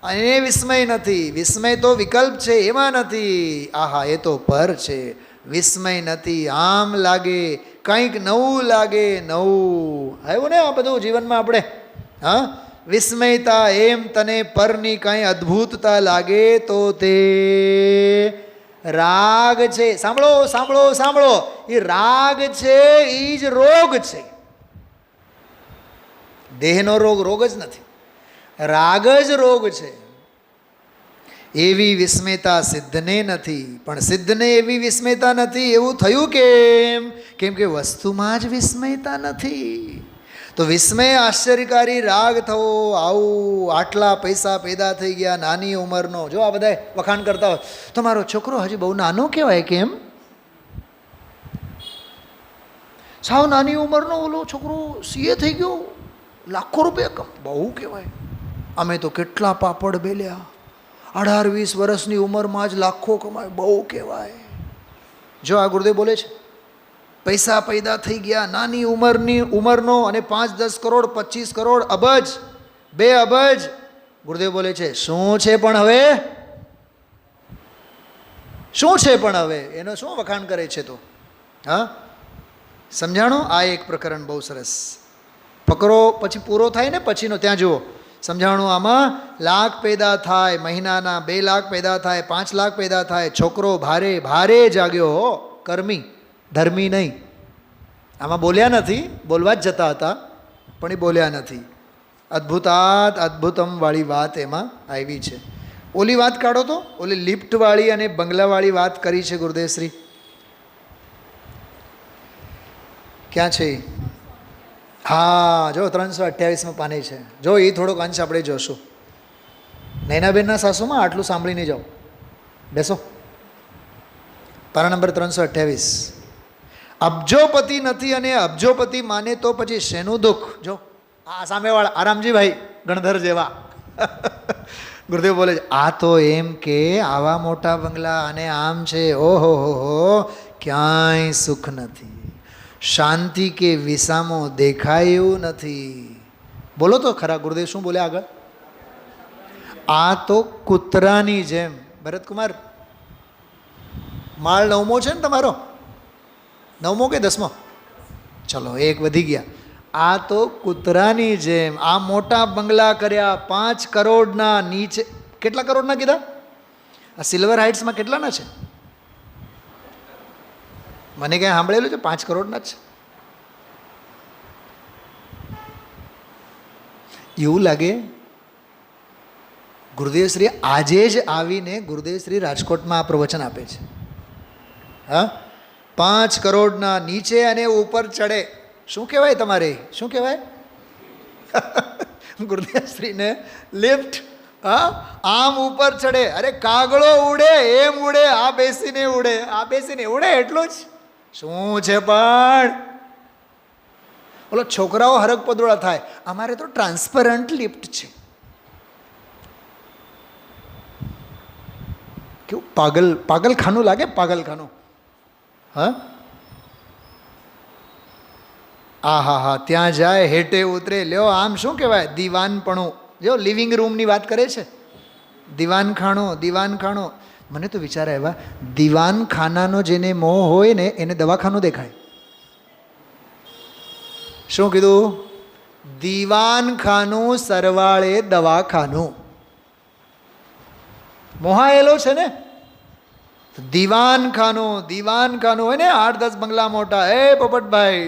અને વિસ્મય નથી. વિસ્મય તો વિકલ્પ છે, એમાં નથી. આહા, એ તો પર છે. વિસ્મય નથી. આમ લાગે, કંઈક નવું લાગે, નવું આવ્યું ને આ બધું જીવનમાં આપણે. હા, વિસ્મયતા એમ તને પરની કંઈ અદ્ભુતતા લાગે તો તે રાગ છે. સાંભળો સાંભળો સાંભળો, એ રાગ છે, એ જ રોગ છે. દેહનો રોગ રોગ જ નથી, રાગ જ રોગ છે. એવી વિસ્મયતા સિદ્ધને નથી. પણ સિદ્ધને એવી વિસ્મયતા નથી. એવું થયું કેમ? કેમ કે વસ્તુમાં જ વિસ્મયતા નથી. તો વિસ્મય આશ્ચર્યકારી રાગ થવો, આવું આટલા પૈસા પેદા થઈ ગયા નાની ઉંમરનો. જો આ બધા વખાણ કરતા હોય તો મારો છોકરો હજી બહુ નાનો કહેવાય. કેમ? સાવ નાની ઉંમરનો ઓલો છોકરો સીએ થઈ ગયો, લાખો રૂપિયા બહુ કહેવાય. અમે તો કેટલા પાપડ બેલ્યા, 18-20 વર્ષની ઉંમરમાં જ લાખો કમાય, બહુ કહેવાય. જો આ ગુરુદેવ બોલે છે, પૈસા પેદા થઈ ગયા નાની ઉંમરનો, અને 5-10 કરોડ 25 કરોડ અબજ 2 અબજ. ગુરુદેવ બોલે છે શું છે પણ હવે, શું છે પણ હવે, એનો શું વખાણ કરે છે? તો હા, સમજાણો? આ એક પ્રકરણ બહુ સરસ પકડો, પછી પૂરો થાય ને પછીનો ત્યાં જુઓ. સમજાણું? આમાં લાખ પેદા થાય, મહિનાના 2 લાખ પેદા થાય, 5 લાખ પેદા થાય. છોકરો ભારે ભારે જાગ્યો હો, કર્મી ધર્મી નહીં. આમાં બોલ્યા નથી, બોલવા જ જતા હતા પણ એ બોલ્યા નથી. અદ્ભુતાત અદ્ભુતમ વાળી વાત એમાં આવી છે. ઓલી વાત કાઢો તો, ઓલી લિફ્ટવાળી અને બંગલાવાળી વાત કરી છે ગુરુદેવશ્રી. ક્યાં છે? હા, જો 328માં પાને છે. જો એ થોડોક અંશ આપણે જોશું. નૈનાબેનના સાસુમાં આટલું સાંભળીને જાઓ, બેસો. પાના નંબર 328. અબજોપતિ નથી અને અબજોપતિ માને તો પછી શેનું દુઃખ? જો આ સામેવાળા આરામજીભાઈ ગણધર જેવા ગુરુદેવ બોલે છે, આ તો એમ કે આવા મોટા બંગલા અને આમ છે, ઓહો હો, ક્યાંય સુખ નથી, શાંતિ કે વિસામો દેખાય એવું નથી. બોલો તો ખરા, ગુરુદેવ શું બોલે આગળ? આ તો કૂતરાની જેમ. ભરતકુમાર, માળ 9મો છે ને તમારો? 9મો કે 10મો? ચલો, એક વધી ગયા. આ તો કૂતરાની જેમ. આ મોટા બંગલા કર્યા 5 કરોડના નીચે. કેટલા કરોડના કીધા? આ સિલ્વર હાઇટ્સમાં કેટલાના છે? મને ક્યાંય સાંભળેલું છે 5 કરોડના જ છે એવું લાગે. ગુરુદેવશ્રી આજે જ આવીને ગુરુદેવશ્રી રાજકોટમાં આ પ્રવચન આપે છે. હા, 5 કરોડના નીચે અને ઉપર ચડે. શું કહેવાય તમારે? શું કહેવાય? ગુરુદેવશ્રીને લિફ્ટ. હા, આમ ઉપર ચડે. અરે કાગળો ઉડે એમ ઉડે, આ બેસીને ઉડે, આ બેસીને ઉડે, એટલું જ. શું છે પણ? ઓલો છોકરાઓ હરક પદોળા થાય, અમારે તો ટ્રાન્સપરન્ટ લિફ્ટ છે. કેવું પાગલખાનું લાગે, પાગલખાનું. હા, આ હા હા, ત્યાં જાય, હેઠે ઉતરે, લ્યો આમ શું કહેવાય? દીવાનપણું. જો લિવિંગ રૂમની વાત કરે છે, દીવાનખાણો, દીવાનખાણો. મને તો વિચાર આવ્યા, દીવાનખાનાનો જેને મોહ હોય ને એને દવાખાનું દેખાય. શું કીધું? દીવાનખાનું સરવાળે દવાખાનું. મોહાયેલો છે ને દીવાનખાનું. દીવાનખાનું હોય ને 8-10 બંગલા મોટા. એ પોપટભાઈ,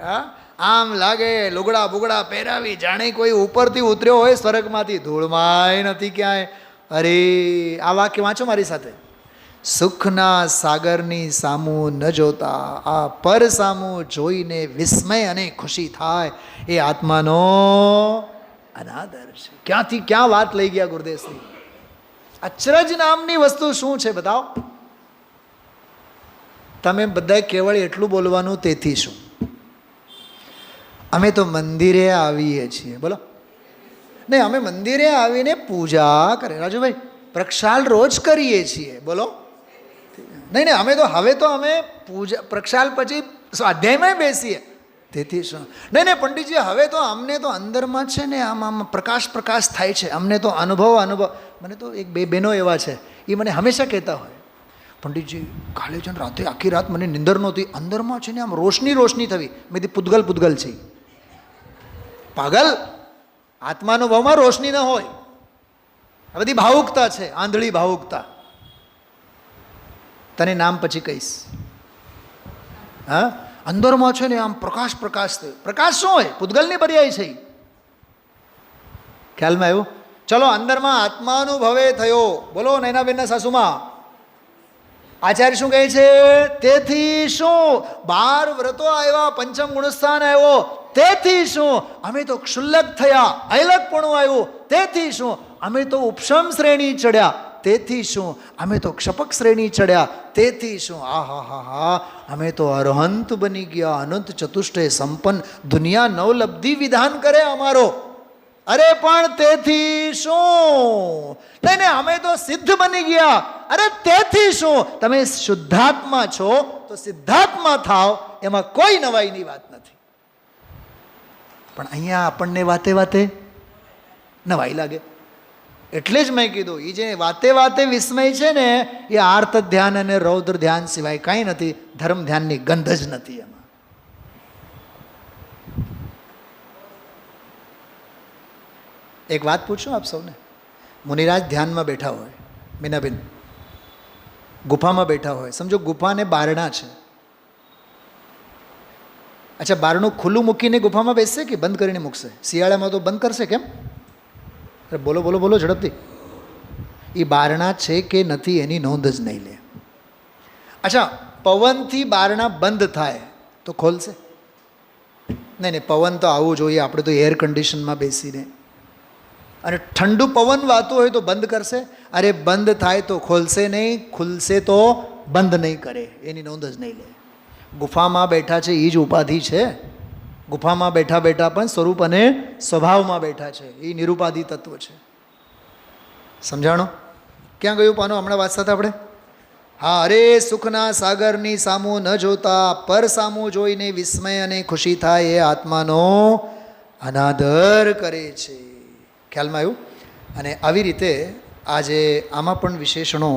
હા, આમ લાગે લુગડા બુગડા પહેરાવી, જાણે કોઈ ઉપરથી ઉતર્યો હોય સ્વર્ગમાંથી. ધૂળમાંય નથી ક્યાંય. અરે આ વાક્ય વાંચો મારી સાથે. સુખના સાગરની સામું ન જોતા આ પર સામું જોઈને વિસ્મય અને ખુશી થાય, એ આત્માનો અનાદર છે. ક્યાંથી ક્યાં વાત લઈ ગયા ગુરુદેવશ્રી. અચરજ નામની વસ્તુ શું છે બતાવો? તમે બધા કેવળ એટલું બોલવાનું, તેથી શું? અમે તો મંદિરે આવીએ છીએ. બોલો નહીં, અમે મંદિરે આવીને પૂજા કરે. રાજુભાઈ, પ્રક્ષાલ રોજ કરીએ છીએ. બોલો નહીં નહીં, અમે તો હવે તો અમે પૂજા પ્રક્ષાલ પછી સ્વાધ્યાયમાં બેસીએ. તેથી શું? નહીં નહીં પંડિતજી, હવે તો અમને તો અંદરમાં છે ને આમ આમ પ્રકાશ પ્રકાશ થાય છે, અમને તો અનુભવ. મને તો એક બે બહેનો એવા છે, એ મને હંમેશા કહેતા હોય, પંડિતજી કાલે છે ને રાતે આખી રાત મને નિંદર નહોતી, અંદરમાં છે ને આમ રોશની રોશની થવી. મેં કીધું પૂતગલ પૂતગલ છે પાગલ, આત્માનુભવમાં રોશની ન હોય, આ બધી ભાવુકતા છે, આંધળી ભાવુકતા. તને નામ પછી કહીશ. હા, અંદરમાં છે ને આમ પ્રકાશ પ્રકાશ થયો. પ્રકાશ શું હોય? પૂતગલની પર્યાય છે. ખ્યાલમાં આવ્યું? ચલો, અંદરમાં આત્માનુભવે થયો. બોલો નૈનાબેનના સાસુમાં. આચાર્ય શું કહે છે? તેથી શું? 12 વ્રતો આવ્યા, પંચમ ગુણસ્થાન આવ્યો, તેથી શું? અમે તો ક્ષુલ્લક થયા, અયલકપણું આવ્યું, તેથી શું? અમે તો ઉપશમ શ્રેણી ચડ્યા, તેથી શું? અમે તો ક્ષપક શ્રેણી ચડ્યા, તેથી શું? આ હા હા હા, અમે તો અરહંત બની ગયા, અનંત ચતુષ્ટય સંપન્ન, દુનિયા નવલબ્ધિ વિધાન કરે અમારો. અરે પણ તેથી શું? નહીં નહીં, અમે તો સિદ્ધ બની ગયા. અરે તેથી શું? તમે શુદ્ધાત્મા છો તો સિદ્ધાત્મા થાવ, એમાં કોઈ નવાઈની વાત નથી. પણ અહીંયા આપણને વાતે વાતે નવાઈ લાગે. એટલે જ મેં કીધું, એ જે વાતે વાતે વિસ્મય છે ને, એ આર્ત ધ્યાન અને રૌદ્ર ધ્યાન સિવાય કાંઈ નથી. ધર્મ ધ્યાનની ગંધ જ નથી એમાં. એક વાત પૂછું આપ સૌને. મુનિરાજ ધ્યાનમાં બેઠા હોય, મીનાબેન ગુફામાં બેઠા હોય, સમજો ગુફાને બારણા છે. અચ્છા, બારણું ખુલ્લું મૂકીને ગુફામાં બેસશે કે બંધ કરીને મૂકશે? શિયાળામાં તો બંધ કરશે, કેમ? અરે બોલો બોલો બોલો ઝડપથી. એ બારણા છે કે નથી એની નોંધ જ નહીં લે. અચ્છા, પવનથી બારણા બંધ થાય તો ખોલશે? નહીં નહીં, પવન તો આવવું જોઈએ. આપણે તો એર કન્ડિશનમાં બેસીને, અને ઠંડુ પવન વાતું હોય તો બંધ કરશે? અરે બંધ થાય તો ખોલશે નહીં, ખુલશે તો બંધ નહીં કરે, એની નોંધ જ નહીં લે. ગુફામાં બેઠા છે એ જ ઉપાધિ છે. ગુફામાં બેઠા બેઠા પણ સ્વરૂપ અને સ્વભાવમાં બેઠા છે, એ નિરુપાધિ તત્વ છે. સમજાણો? ક્યાં ગયું પાનો? હમણાં વાત સાથે આપણે. હા, અરે સુખના સાગરની સામું ન જોતા પર સામું જોઈને વિસ્મય અને ખુશી થાય, એ આત્માનો અનાદર કરે છે. ખ્યાલમાં આવ્યું? અને આવી રીતે આજે આમાં પણ વિશેષણો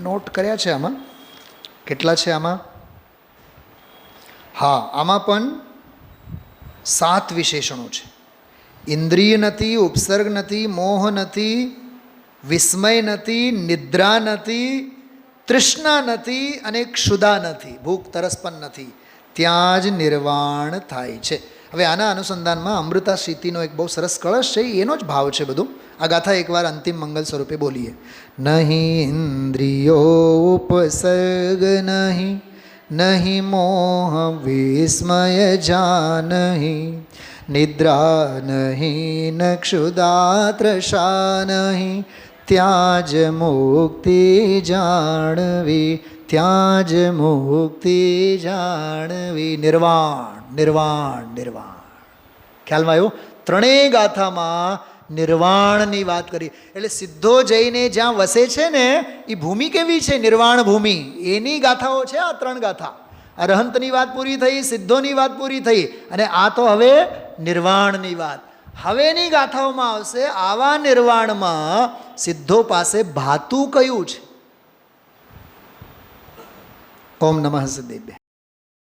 નોટ કર્યા છે. આમાં કેટલા છે આમાં? હા, આમાં પણ 7 વિશેષણો છે. ઇન્દ્રિય નથી, ઉપસર્ગ નથી, મોહ નથી, વિસ્મય નથી, નિદ્રા નથી, તૃષ્ણા નથી અને ક્ષુધા નથી, ભૂખ તરસ પણ નથી. ત્યાં જ નિર્વાણ થાય છે. હવે આના અનુસંધાનમાં અમૃતા સ્થિતિનો એક બહુ સરસ કળશ છે, એનો જ ભાવ છે બધું. આ ગાથા એકવાર અંતિમ મંગલ સ્વરૂપે બોલીએ. નહીં ઇન્દ્રિયો ઉપસર્ગ નહીં, નહીં મોહ વિસ્મય જાનહી, નિદ્રા નહીં ન ક્ષુધા ત્રષા નહીં, ત્યાં જ મુક્તિ જાણવી, ત્યાં જ મુક્તિ જાણવી. નિર્વાણ નિર્વાણ નિર્વાણ. ખ્યાલમાં આવ્યું? ત્રણેય ગાથામાં નિર્વાણની વાત કરી. એટલે સિદ્ધો જઈને જ્યાં વસે છે ને, એ ભૂમિ કેવી છે? નિર્વાણ ભૂમિ. એની ગાથાઓ છે આ 3 ગાથા. અરહંતની વાત પૂરી થઈ, સિદ્ધોની વાત પૂરી થઈ, અને આ તો હવે નિર્વાણની વાત. હવેની ગાથાઓમાં આવશે આવા નિર્વાણમાં સિદ્ધો પાસે ભાતું કયું છે? ઓમ નમઃ સિદ્ધેભ્યઃ.